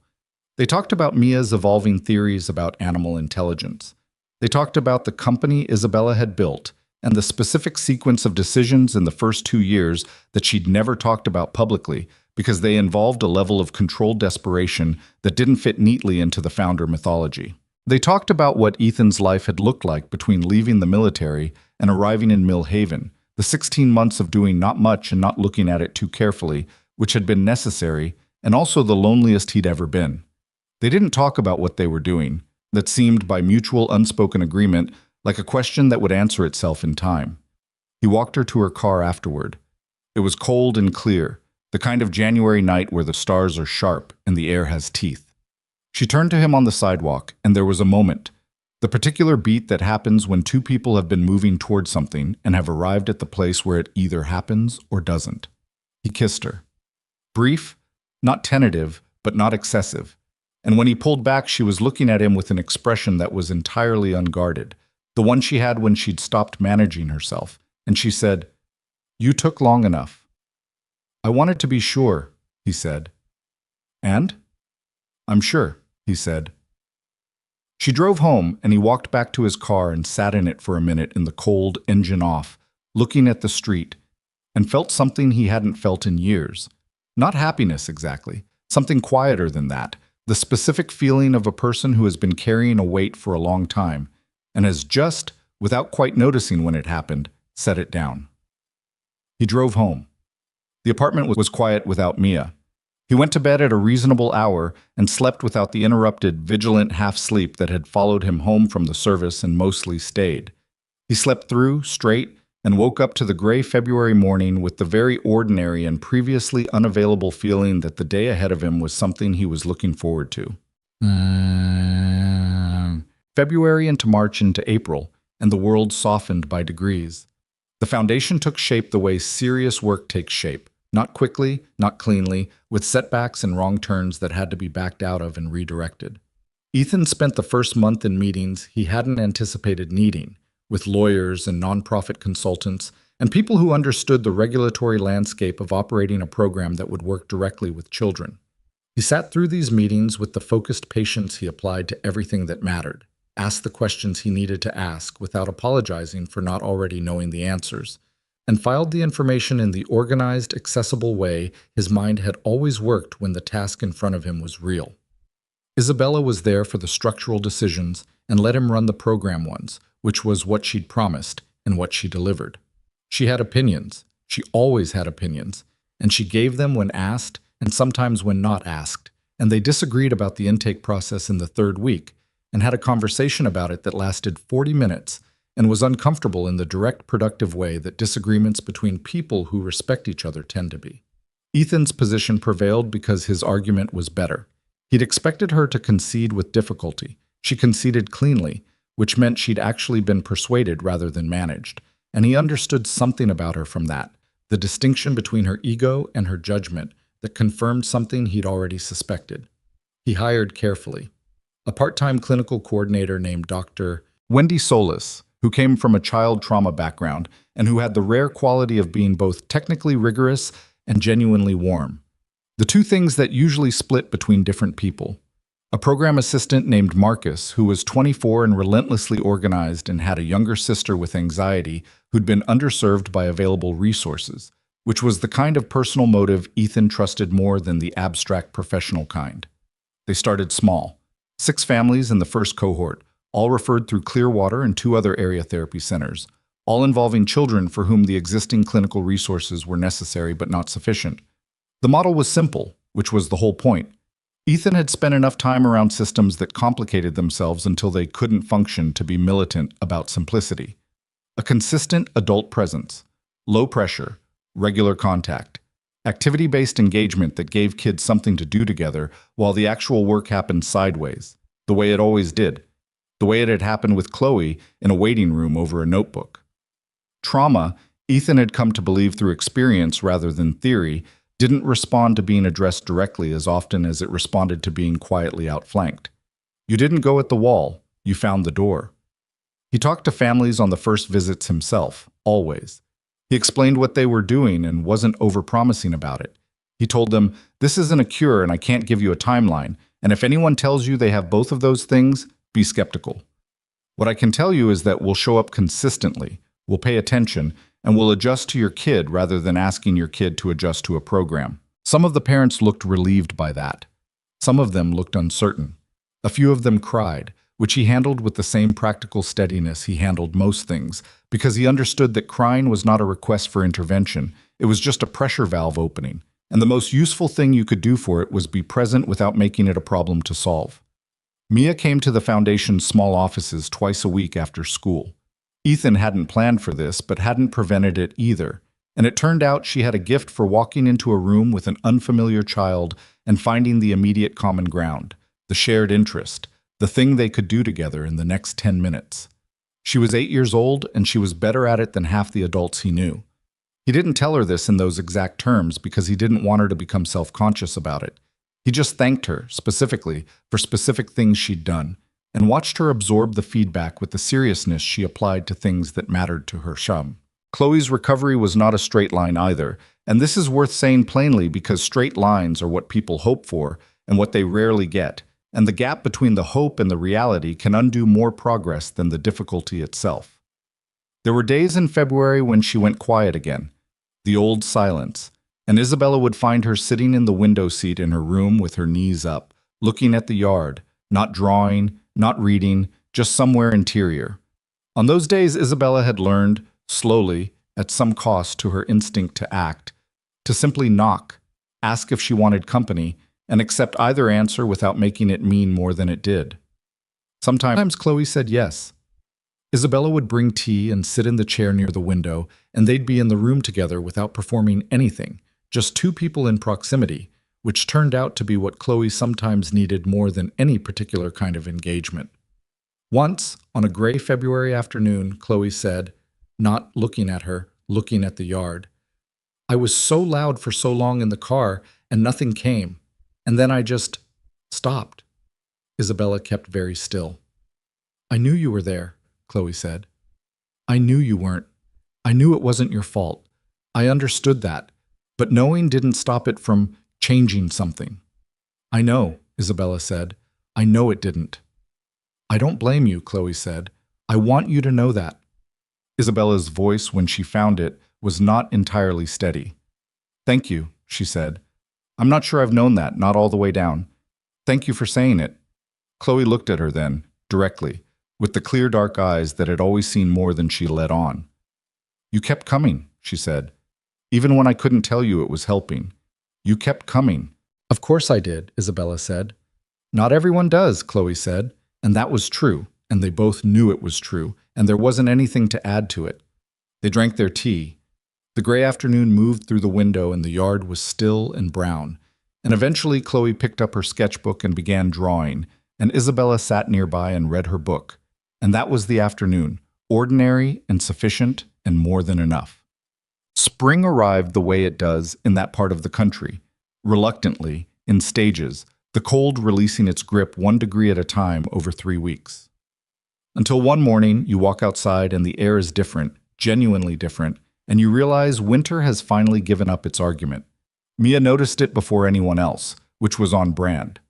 They talked about Mia's evolving theories about animal intelligence. They talked about the company Isabella had built and the specific sequence of decisions in the first 2 years that she'd never talked about publicly because they involved a level of controlled desperation that didn't fit neatly into the founder mythology. They talked about what Ethan's life had looked like between leaving the military and arriving in Mill Haven, the 16 months of doing not much and not looking at it too carefully, which had been necessary, and also the loneliest he'd ever been. They didn't talk about what they were doing. That seemed, by mutual unspoken agreement, like a question that would answer itself in time. He walked her to her car afterward. It was cold and clear, the kind of January night where the stars are sharp and the air has teeth. She turned to him on the sidewalk, and there was a moment, the particular beat that happens when two people have been moving towards something and have arrived at the place where it either happens or doesn't. He kissed her. Brief, not tentative, but not excessive. And when he pulled back, she was looking at him with an expression that was entirely unguarded, the one she had when she'd stopped managing herself, and she said, "You took long enough." "I wanted to be sure," he said. "And?" "I'm sure," he said. She drove home, and he walked back to his car and sat in it for a minute in the cold, engine off, looking at the street, and felt something he hadn't felt in years. Not happiness exactly, something quieter than that, the specific feeling of a person who has been carrying a weight for a long time, and has just, without quite noticing when it happened, set it down. He drove home. The apartment was quiet without Mia. He went to bed at a reasonable hour and slept without the interrupted, vigilant half-sleep that had followed him home from the service and mostly stayed. He slept through, straight, and woke up to the gray February morning with the very ordinary and previously unavailable feeling that the day ahead of him was something he was looking forward to. February into March into April, and the world softened by degrees. The foundation took shape the way serious work takes shape, not quickly, not cleanly, with setbacks and wrong turns that had to be backed out of and redirected. Ethan spent the first month in meetings he hadn't anticipated needing, with lawyers and nonprofit consultants and people who understood the regulatory landscape of operating a program that would work directly with children. He sat through these meetings with the focused patience he applied to everything that mattered, asked the questions he needed to ask without apologizing for not already knowing the answers, and filed the information in the organized, accessible way his mind had always worked when the task in front of him was real. Isabella was there for the structural decisions and let him run the program ones, which was what she'd promised and what she delivered. She had opinions. She always had opinions, and she gave them when asked and sometimes when not asked, and they disagreed about the intake process in the third week and had a conversation about it that lasted 40 minutes and was uncomfortable in the direct, productive way that disagreements between people who respect each other tend to be. Ethan's position prevailed because his argument was better. He'd expected her to concede with difficulty. She conceded cleanly, which meant she'd actually been persuaded rather than managed, and he understood something about her from that, the distinction between her ego and her judgment that confirmed something he'd already suspected. He hired carefully. A part-time clinical coordinator named Dr. Wendy Solis, who came from a child trauma background and who had the rare quality of being both technically rigorous and genuinely warm. The two things that usually split between different people. A program assistant named Marcus, who was 24 and relentlessly organized and had a younger sister with anxiety who'd been underserved by available resources, which was the kind of personal motive Ethan trusted more than the abstract professional kind. They started small. 6 families in the first cohort, all referred through Clearwater and 2 other area therapy centers, all involving children for whom the existing clinical resources were necessary but not sufficient. The model was simple, which was the whole point. Ethan had spent enough time around systems that complicated themselves until they couldn't function to be militant about simplicity. A consistent adult presence, low pressure, regular contact, activity-based engagement that gave kids something to do together while the actual work happened sideways, the way it always did, the way it had happened with Chloe in a waiting room over a notebook. Trauma, Ethan had come to believe through experience rather than theory, didn't respond to being addressed directly as often as it responded to being quietly outflanked. You didn't go at the wall, you found the door. He talked to families on the first visits himself, always. He explained what they were doing and wasn't overpromising about it. He told them, "This isn't a cure and I can't give you a timeline, And if anyone tells you they have both of those things, be skeptical. What I can tell you is that we'll show up consistently, we'll pay attention, and we'll adjust to your kid rather than asking your kid to adjust to a program. Some of the parents looked relieved by that. Some of them looked uncertain. A few of them cried, which he handled with the same practical steadiness he handled most things, because he understood that crying was not a request for intervention, it was just a pressure valve opening, and the most useful thing you could do for it was be present without making it a problem to solve. Mia came to the foundation's small offices twice a week after school. Ethan hadn't planned for this, but hadn't prevented it either, and it turned out she had a gift for walking into a room with an unfamiliar child and finding the immediate common ground, the shared interest, the thing they could do together in the next 10 minutes. She was 8 years old, and she was better at it than half the adults he knew. He didn't tell her this in those exact terms because he didn't want her to become self-conscious about it. He just thanked her, specifically, for specific things she'd done, and watched her absorb the feedback with the seriousness she applied to things that mattered to her chum. Chloe's recovery was not a straight line either, and this is worth saying plainly because straight lines are what people hope for and what they rarely get, and the gap between the hope and the reality can undo more progress than the difficulty itself. There were days in February when she went quiet again, the old silence, and Isabella would find her sitting in the window seat in her room with her knees up, looking at the yard, not drawing, not reading, just somewhere interior. On those days, Isabella had learned, slowly, at some cost to her instinct to act, to simply knock, ask if she wanted company, and accept either answer without making it mean more than it did. Sometimes Chloe said yes. Isabella would bring tea and sit in the chair near the window, and they'd be in the room together without performing anything, just two people in proximity, which turned out to be what Chloe sometimes needed more than any particular kind of engagement. Once, on a gray February afternoon, Chloe said, not looking at her, looking at the yard, "I was so loud for so long in the car, and nothing came, and then I just stopped." Isabella kept very still. "I knew you were there," Chloe said. "I knew you weren't. I knew it wasn't your fault. I understood that, but knowing didn't stop it from changing something." "I know," Isabella said. "I know it didn't." "I don't blame you," Chloe said. "I want you to know that." Isabella's voice, when she found it, was not entirely steady. "Thank you," she said. "I'm not sure I've known that, not all the way down. Thank you for saying it." Chloe looked at her then, directly, with the clear dark eyes that had always seen more than she let on. "You kept coming," she said. "Even when I couldn't tell you it was helping. You kept coming." "Of course I did," Isabella said. "Not everyone does," Chloe said, and that was true, and they both knew it was true, and there wasn't anything to add to it. They drank their tea. The gray afternoon moved through the window and the yard was still and brown, and eventually Chloe picked up her sketchbook and began drawing, and Isabella sat nearby and read her book. And that was the afternoon, ordinary and sufficient and more than enough. Spring arrived the way it does in that part of the country, reluctantly, in stages, the cold releasing its grip 1 degree at a time over 3 weeks. Until one morning, you walk outside and the air is different, genuinely different, and you realize winter has finally given up its argument. Mia noticed it before anyone else, which was on brand.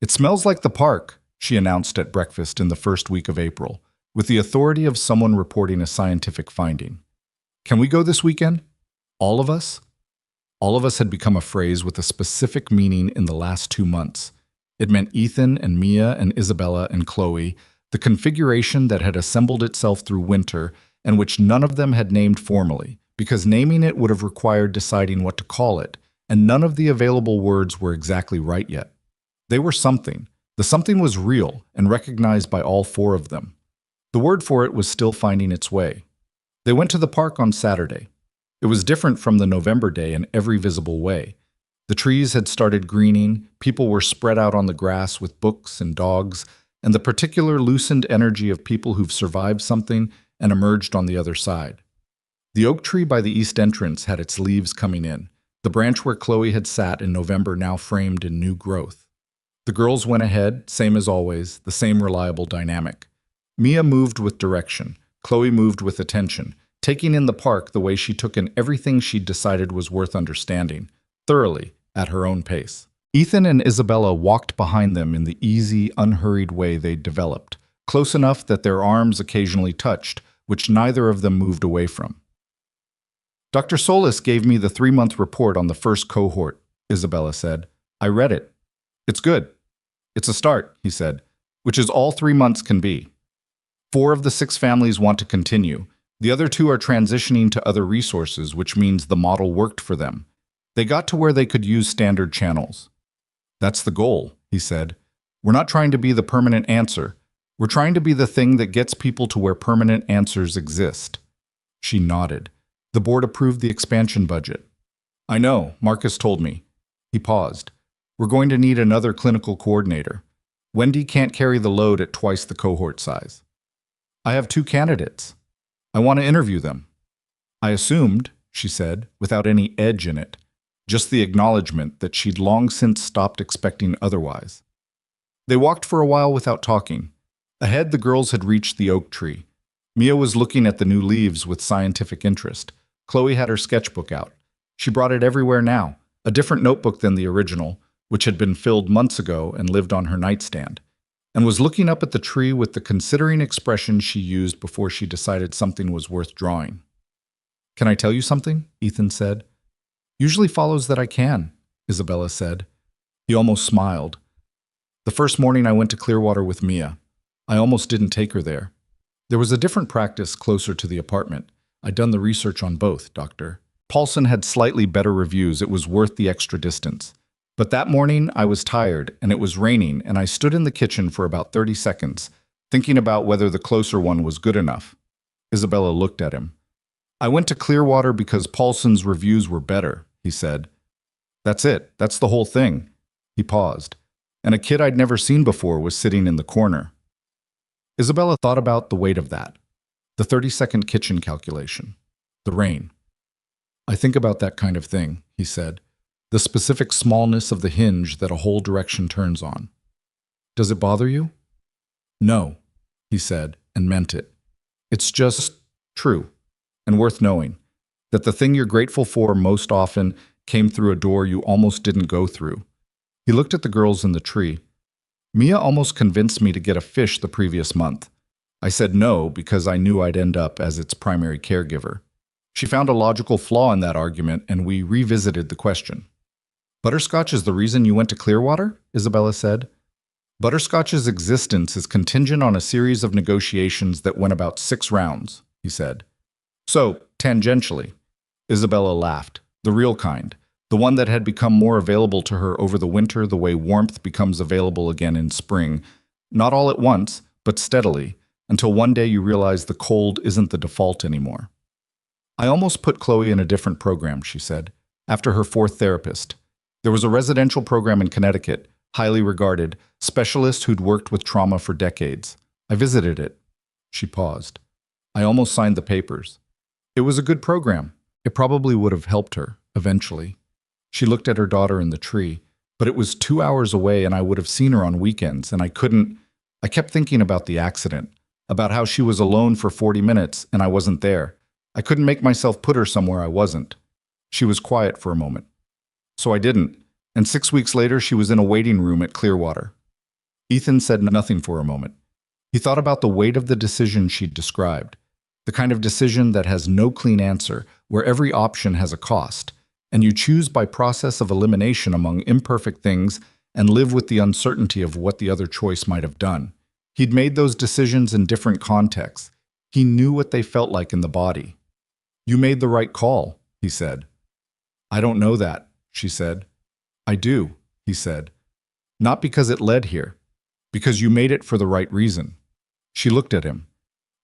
"It smells like the park," she announced at breakfast in the first week of April, with the authority of someone reporting a scientific finding. "Can we go this weekend? All of us?" All of us had become a phrase with a specific meaning in the last 2 months. It meant Ethan and Mia and Isabella and Chloe, the configuration that had assembled itself through winter and which none of them had named formally, because naming it would have required deciding what to call it, and none of the available words were exactly right yet. They were something. The something was real and recognized by all 4 of them. The word for it was still finding its way. They went to the park on Saturday. It was different from the November day in every visible way. The trees had started greening, people were spread out on the grass with books and dogs, and the particular loosened energy of people who've survived something and emerged on the other side. The oak tree by the east entrance had its leaves coming in, the branch where Chloe had sat in November now framed in new growth. The girls went ahead, same as always, the same reliable dynamic. Mia moved with direction, Chloe moved with attention, taking in the park the way she took in everything she'd decided was worth understanding, thoroughly, at her own pace. Ethan and Isabella walked behind them in the easy, unhurried way they'd developed, close enough that their arms occasionally touched, which neither of them moved away from. Dr. Solis gave me the 3-month report on the first cohort, Isabella said. I read it. It's good. It's a start, he said, which is all 3 months can be. 4 of the 6 families want to continue. The other 2 are transitioning to other resources, which means the model worked for them. They got to where they could use standard channels. That's the goal, he said. We're not trying to be the permanent answer. We're trying to be the thing that gets people to where permanent answers exist. She nodded. The board approved the expansion budget. I know, Marcus told me. He paused. We're going to need another clinical coordinator. Wendy can't carry the load at twice the cohort size. I have 2 candidates. I want to interview them. I assumed, she said, without any edge in it, just the acknowledgement that she'd long since stopped expecting otherwise. They walked for a while without talking. Ahead, the girls had reached the oak tree. Mia was looking at the new leaves with scientific interest. Chloe had her sketchbook out. She brought it everywhere now, a different notebook than the original, which had been filled months ago and lived on her nightstand, and was looking up at the tree with the considering expression she used before she decided something was worth drawing. Can I tell you something? Ethan said. Usually follows that I can, Isabella said. He almost smiled. The first morning I went to Clearwater with Mia. I almost didn't take her there. There was a different practice closer to the apartment. I'd done the research on both, Doctor. Paulson had slightly better reviews. It was worth the extra distance. But that morning I was tired, and it was raining, and I stood in the kitchen for about 30 seconds, thinking about whether the closer one was good enough. Isabella looked at him. I went to Clearwater because Paulson's reviews were better, he said. That's it. That's the whole thing. He paused, and a kid I'd never seen before was sitting in the corner. Isabella thought about the weight of that, the 30-second kitchen calculation, the rain. I think about that kind of thing, he said, the specific smallness of the hinge that a whole direction turns on. Does it bother you? No, he said, and meant it. It's just true and worth knowing that the thing you're grateful for most often came through a door you almost didn't go through. He looked at the girls in the tree. Mia almost convinced me to get a fish the previous month. I said no because I knew I'd end up as its primary caregiver. She found a logical flaw in that argument, and we revisited the question. Butterscotch is the reason you went to Clearwater? Isabella said. Butterscotch's existence is contingent on a series of negotiations that went about 6 rounds, he said. So, tangentially. Isabella laughed, the real kind, the one that had become more available to her over the winter the way warmth becomes available again in spring, not all at once, but steadily, until one day you realize the cold isn't the default anymore. I almost put Chloe in a different program, she said, after her 4th therapist. There was a residential program in Connecticut, highly regarded, specialist who'd worked with trauma for decades. I visited it. She paused. I almost signed the papers. It was a good program. It probably would have helped her, eventually. She looked at her daughter in the tree, but it was 2 hours away and I would have seen her on weekends, and I kept thinking about the accident, about how she was alone for 40 minutes and I wasn't there. I couldn't make myself put her somewhere I wasn't. She was quiet for a moment. So I didn't, and 6 weeks later she was in a waiting room at Clearwater. Ethan said nothing for a moment. He thought about the weight of the decision she'd described, the kind of decision that has no clean answer, where every option has a cost, and you choose by process of elimination among imperfect things and live with the uncertainty of what the other choice might have done. He'd made those decisions in different contexts. He knew what they felt like in the body. You made the right call, he said. I don't know that, she said. I do, he said. Not because it led here, because you made it for the right reason. She looked at him.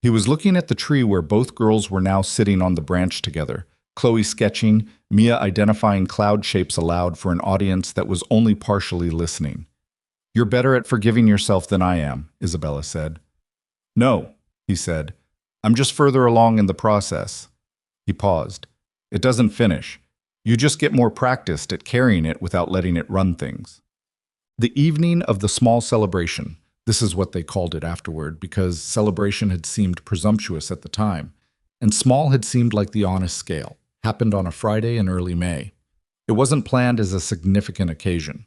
He was looking at the tree where both girls were now sitting on the branch together, Chloe sketching, Mia identifying cloud shapes aloud for an audience that was only partially listening. You're better at forgiving yourself than I am, Isabella said. No, he said. I'm just further along in the process. He paused. It doesn't finish. You just get more practiced at carrying it without letting it run things. The evening of the small celebration, this is what they called it afterward because celebration had seemed presumptuous at the time, and small had seemed like the honest scale, happened on a Friday in early May. It wasn't planned as a significant occasion.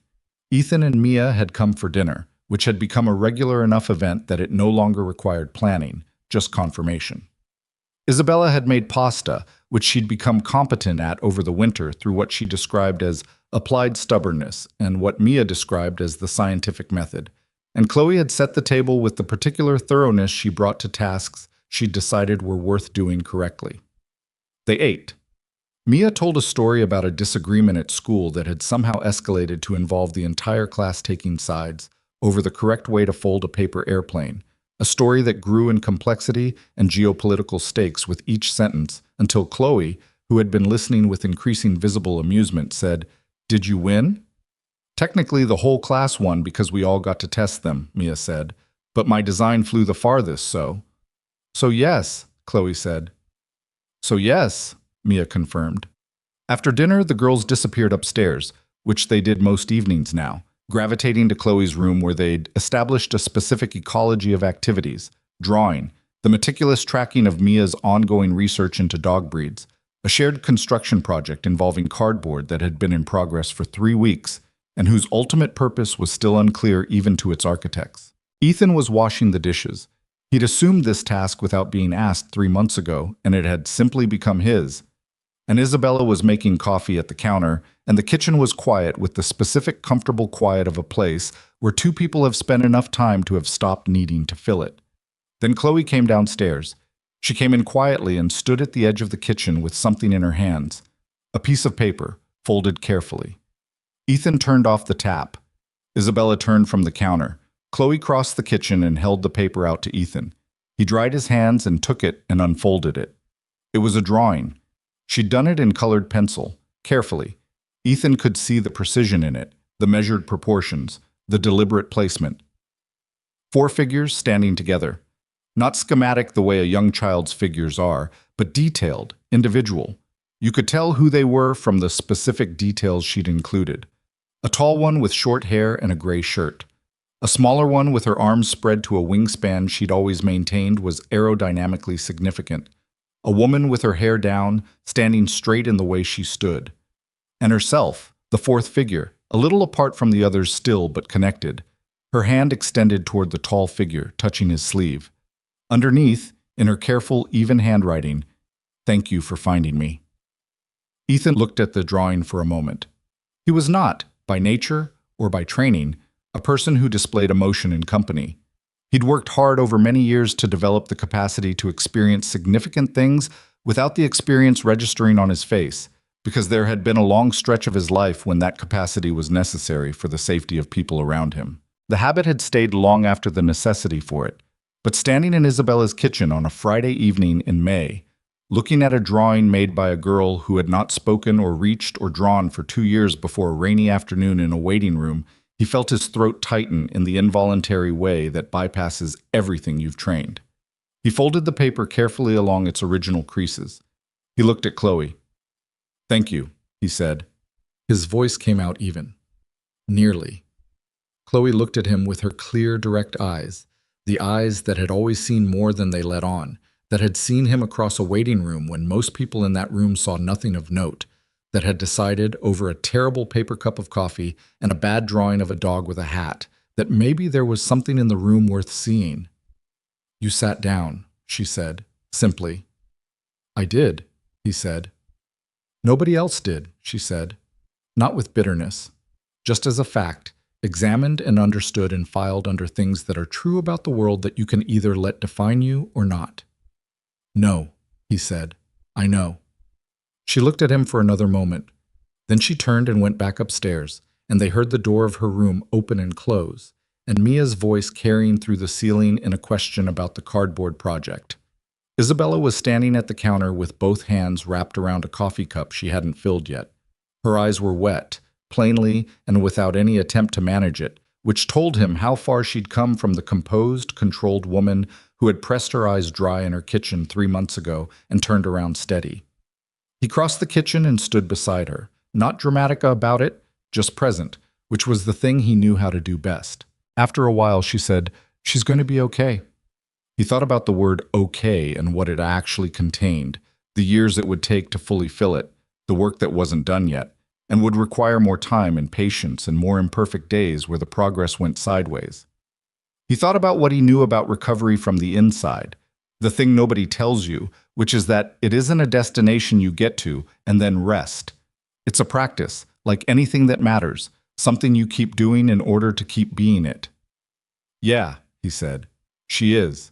Ethan and Mia had come for dinner, which had become a regular enough event that it no longer required planning, just confirmation. Isabella had made pasta, which she'd become competent at over the winter through what she described as applied stubbornness and what Mia described as the scientific method. And Chloe had set the table with the particular thoroughness she brought to tasks she'd decided were worth doing correctly. They ate. Mia told a story about a disagreement at school that had somehow escalated to involve the entire class taking sides over the correct way to fold a paper airplane, a story that grew in complexity and geopolitical stakes with each sentence until Chloe, who had been listening with increasing visible amusement, said, "Did you win?" "Technically, the whole class won because we all got to test them," Mia said, "but my design flew the farthest, so—" "So yes," Chloe said. "So yes," Mia confirmed. After dinner, the girls disappeared upstairs, which they did most evenings now, gravitating to Chloe's room where they'd established a specific ecology of activities: drawing, the meticulous tracking of Mia's ongoing research into dog breeds, a shared construction project involving cardboard that had been in progress for 3 weeks and whose ultimate purpose was still unclear even to its architects. Ethan was washing the dishes. He'd assumed this task without being asked 3 months ago, and it had simply become his. And Isabella was making coffee at the counter, and the kitchen was quiet with the specific comfortable quiet of a place where two people have spent enough time to have stopped needing to fill it. Then Chloe came downstairs. She came in quietly and stood at the edge of the kitchen with something in her hands, a piece of paper, folded carefully. Ethan turned off the tap. Isabella turned from the counter. Chloe crossed the kitchen and held the paper out to Ethan. He dried his hands and took it and unfolded it. It was a drawing. She'd done it in colored pencil, carefully. Ethan could see the precision in it, the measured proportions, the deliberate placement. 4 figures standing together. Not schematic the way a young child's figures are, but detailed, individual. You could tell who they were from the specific details she'd included. A tall one with short hair and a gray shirt. A smaller one with her arms spread to a wingspan she'd always maintained was aerodynamically significant. A woman with her hair down, standing straight in the way she stood. And herself, the 4th figure, a little apart from the others still but connected. Her hand extended toward the tall figure, touching his sleeve. Underneath, in her careful, even handwriting, "Thank you for finding me." Ethan looked at the drawing for a moment. He was not, by nature or by training, a person who displayed emotion in company. He'd worked hard over many years to develop the capacity to experience significant things without the experience registering on his face, because there had been a long stretch of his life when that capacity was necessary for the safety of people around him. The habit had stayed long after the necessity for it, but standing in Isabella's kitchen on a Friday evening in May, looking at a drawing made by a girl who had not spoken or reached or drawn for 2 years before a rainy afternoon in a waiting room, he felt his throat tighten in the involuntary way that bypasses everything you've trained. He folded the paper carefully along its original creases. He looked at Chloe. "Thank you," he said. His voice came out even. Nearly. Chloe looked at him with her clear, direct eyes, the eyes that had always seen more than they let on, that had seen him across a waiting room when most people in that room saw nothing of note, that had decided over a terrible paper cup of coffee and a bad drawing of a dog with a hat that maybe there was something in the room worth seeing. "You sat down," she said, simply. "I did," he said. "Nobody else did," she said. Not with bitterness. Just as a fact, examined and understood and filed under things that are true about the world that you can either let define you or not. "No," he said. "I know." She looked at him for another moment. Then she turned and went back upstairs, and they heard the door of her room open and close, and Mia's voice carrying through the ceiling in a question about the cardboard project. Isabella was standing at the counter with both hands wrapped around a coffee cup she hadn't filled yet. Her eyes were wet, plainly and without any attempt to manage it, which told him how far she'd come from the composed, controlled woman who had pressed her eyes dry in her kitchen 3 months ago and turned around steady. He crossed the kitchen and stood beside her, not dramatic about it, just present, which was the thing he knew how to do best. After a while, she said, "She's going to be okay." He thought about the word okay and what it actually contained, the years it would take to fully fill it, the work that wasn't done yet, and would require more time and patience and more imperfect days where the progress went sideways. He thought about what he knew about recovery from the inside, the thing nobody tells you, which is that it isn't a destination you get to and then rest. It's a practice, like anything that matters, something you keep doing in order to keep being it. Yeah, he said. She is.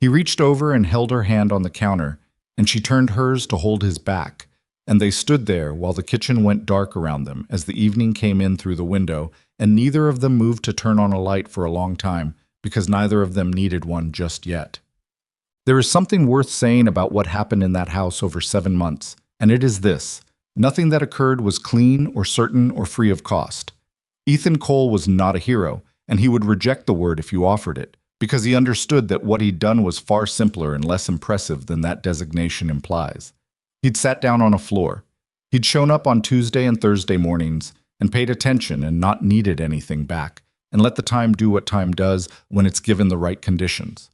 He reached over and held her hand on the counter, and she turned hers to hold his back, and they stood there while the kitchen went dark around them as the evening came in through the window, and neither of them moved to turn on a light for a long time because neither of them needed one just yet. There is something worth saying about what happened in that house over 7 months, and it is this. Nothing that occurred was clean or certain or free of cost. Ethan Cole was not a hero, and he would reject the word if you offered it, because he understood that what he'd done was far simpler and less impressive than that designation implies. He'd sat down on a floor. He'd shown up on Tuesday and Thursday mornings and paid attention and not needed anything back, and let the time do what time does when it's given the right conditions.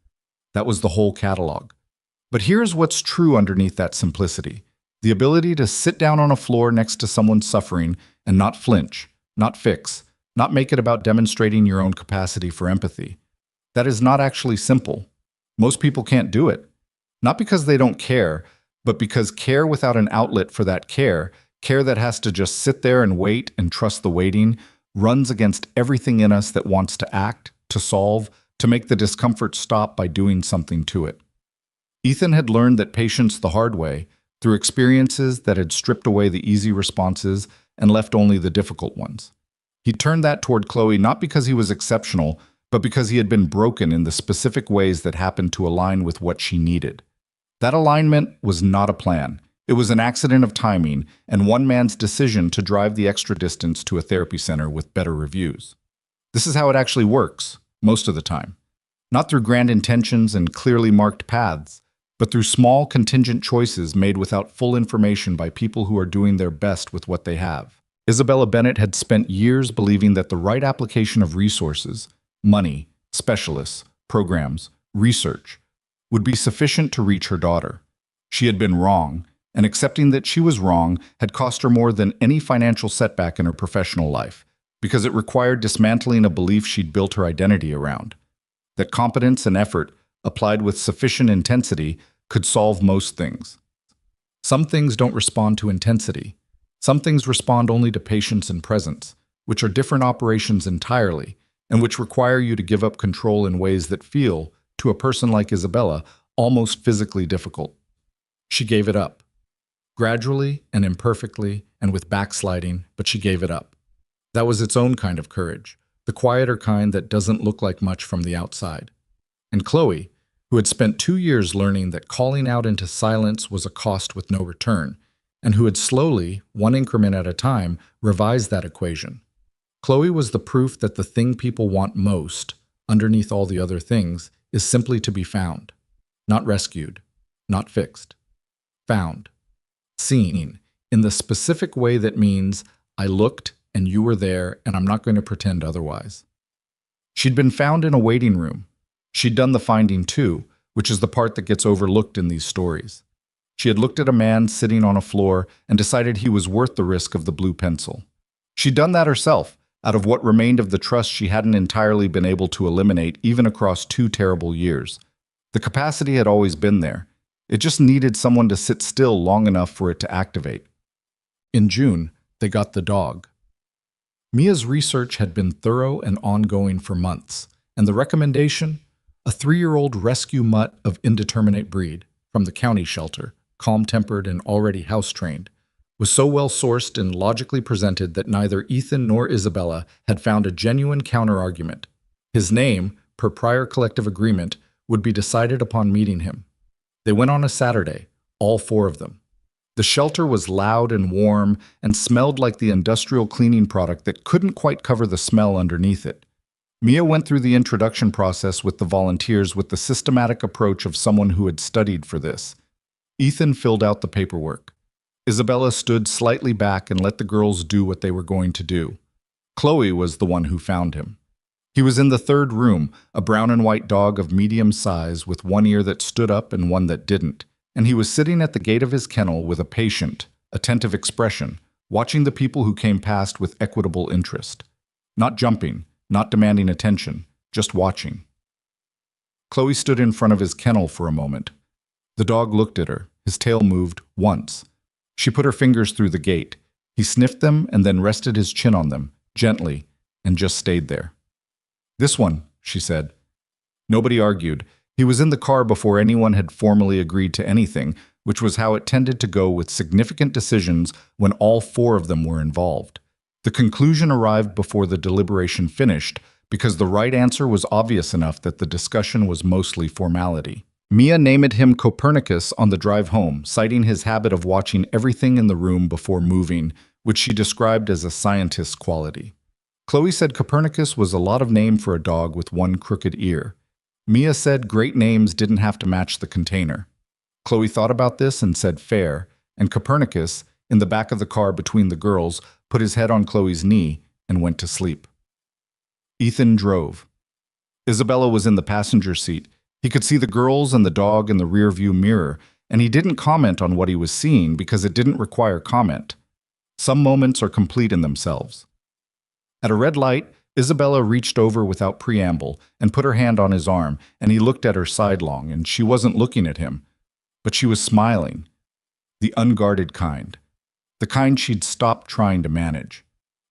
That was the whole catalog. But here's what's true underneath that simplicity. The ability to sit down on a floor next to someone suffering and not flinch, not fix, not make it about demonstrating your own capacity for empathy. That is not actually simple. Most people can't do it. Not because they don't care, but because care without an outlet for that care that has to just sit there and wait and trust the waiting, runs against everything in us that wants to act, to solve, to make the discomfort stop by doing something to it. Ethan had learned that patience the hard way, through experiences that had stripped away the easy responses and left only the difficult ones. He turned that toward Chloe not because he was exceptional, but because he had been broken in the specific ways that happened to align with what she needed. That alignment was not a plan. It was an accident of timing and one man's decision to drive the extra distance to a therapy center with better reviews. This is how it actually works, most of the time. Not through grand intentions and clearly marked paths, but through small contingent choices made without full information by people who are doing their best with what they have. Isabella Bennett had spent years believing that the right application of resources, money, specialists, programs, research, would be sufficient to reach her daughter. She had been wrong, and accepting that she was wrong had cost her more than any financial setback in her professional life, because it required dismantling a belief she'd built her identity around. That competence and effort, applied with sufficient intensity, could solve most things. Some things don't respond to intensity. Some things respond only to patience and presence, which are different operations entirely, and which require you to give up control in ways that feel, to a person like Isabella, almost physically difficult. She gave it up. Gradually and imperfectly and with backsliding, but she gave it up. That was its own kind of courage, the quieter kind that doesn't look like much from the outside. And Chloe, who had spent 2 years learning that calling out into silence was a cost with no return, and who had slowly, one increment at a time, revised that equation. Chloe was the proof that the thing people want most, underneath all the other things, is simply to be found. Not rescued, not fixed. Found. Seen, in the specific way that means, I looked and you were there and I'm not going to pretend otherwise. She'd been found in a waiting room. She'd done the finding too, which is the part that gets overlooked in these stories. She had looked at a man sitting on a floor and decided he was worth the risk of the blue pencil. She'd done that herself, out of what remained of the trust she hadn't entirely been able to eliminate even across 2 terrible years. The capacity had always been there. It just needed someone to sit still long enough for it to activate. In June, they got the dog. Mia's research had been thorough and ongoing for months, and the recommendation? A 3-year-old rescue mutt of indeterminate breed, from the county shelter, calm-tempered and already house-trained, was so well-sourced and logically presented that neither Ethan nor Isabella had found a genuine counter-argument. His name, per prior collective agreement, would be decided upon meeting him. They went on a Saturday, all 4 of them. The shelter was loud and warm and smelled like the industrial cleaning product that couldn't quite cover the smell underneath it. Mia went through the introduction process with the volunteers with the systematic approach of someone who had studied for this. Ethan filled out the paperwork. Isabella stood slightly back and let the girls do what they were going to do. Chloe was the one who found him. He was in the 3rd room, a brown and white dog of medium size with one ear that stood up and one that didn't, and he was sitting at the gate of his kennel with a patient, attentive expression, watching the people who came past with equitable interest. Not jumping, not demanding attention, just watching. Chloe stood in front of his kennel for a moment. The dog looked at her. His tail moved once. She put her fingers through the gate. He sniffed them and then rested his chin on them, gently, and just stayed there. "This one," she said. Nobody argued. He was in the car before anyone had formally agreed to anything, which was how it tended to go with significant decisions when all four of them were involved. The conclusion arrived before the deliberation finished, because the right answer was obvious enough that the discussion was mostly formality. Mia named him Copernicus on the drive home, citing his habit of watching everything in the room before moving, which she described as a scientist's quality. Chloe said Copernicus was a lot of name for a dog with one crooked ear. Mia said great names didn't have to match the container. Chloe thought about this and said fair, and Copernicus, in the back of the car between the girls, put his head on Chloe's knee and went to sleep. Ethan drove. Isabella was in the passenger seat. He could see the girls and the dog in the rearview mirror, and he didn't comment on what he was seeing because it didn't require comment. Some moments are complete in themselves. At a red light, Isabella reached over without preamble and put her hand on his arm, and he looked at her sidelong, and she wasn't looking at him. But she was smiling. The unguarded kind. The kind she'd stopped trying to manage.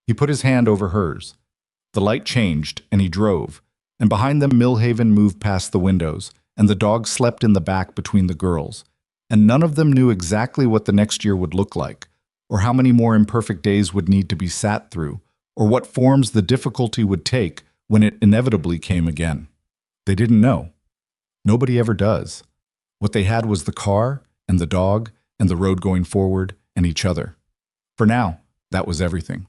He put his hand over hers. The light changed, and he drove, and behind them Millhaven moved past the windows, and the dog slept in the back between the girls, and none of them knew exactly what the next year would look like, or how many more imperfect days would need to be sat through, or what forms the difficulty would take when it inevitably came again. They didn't know. Nobody ever does. What they had was the car, and the dog, and the road going forward, and each other. For now, that was everything.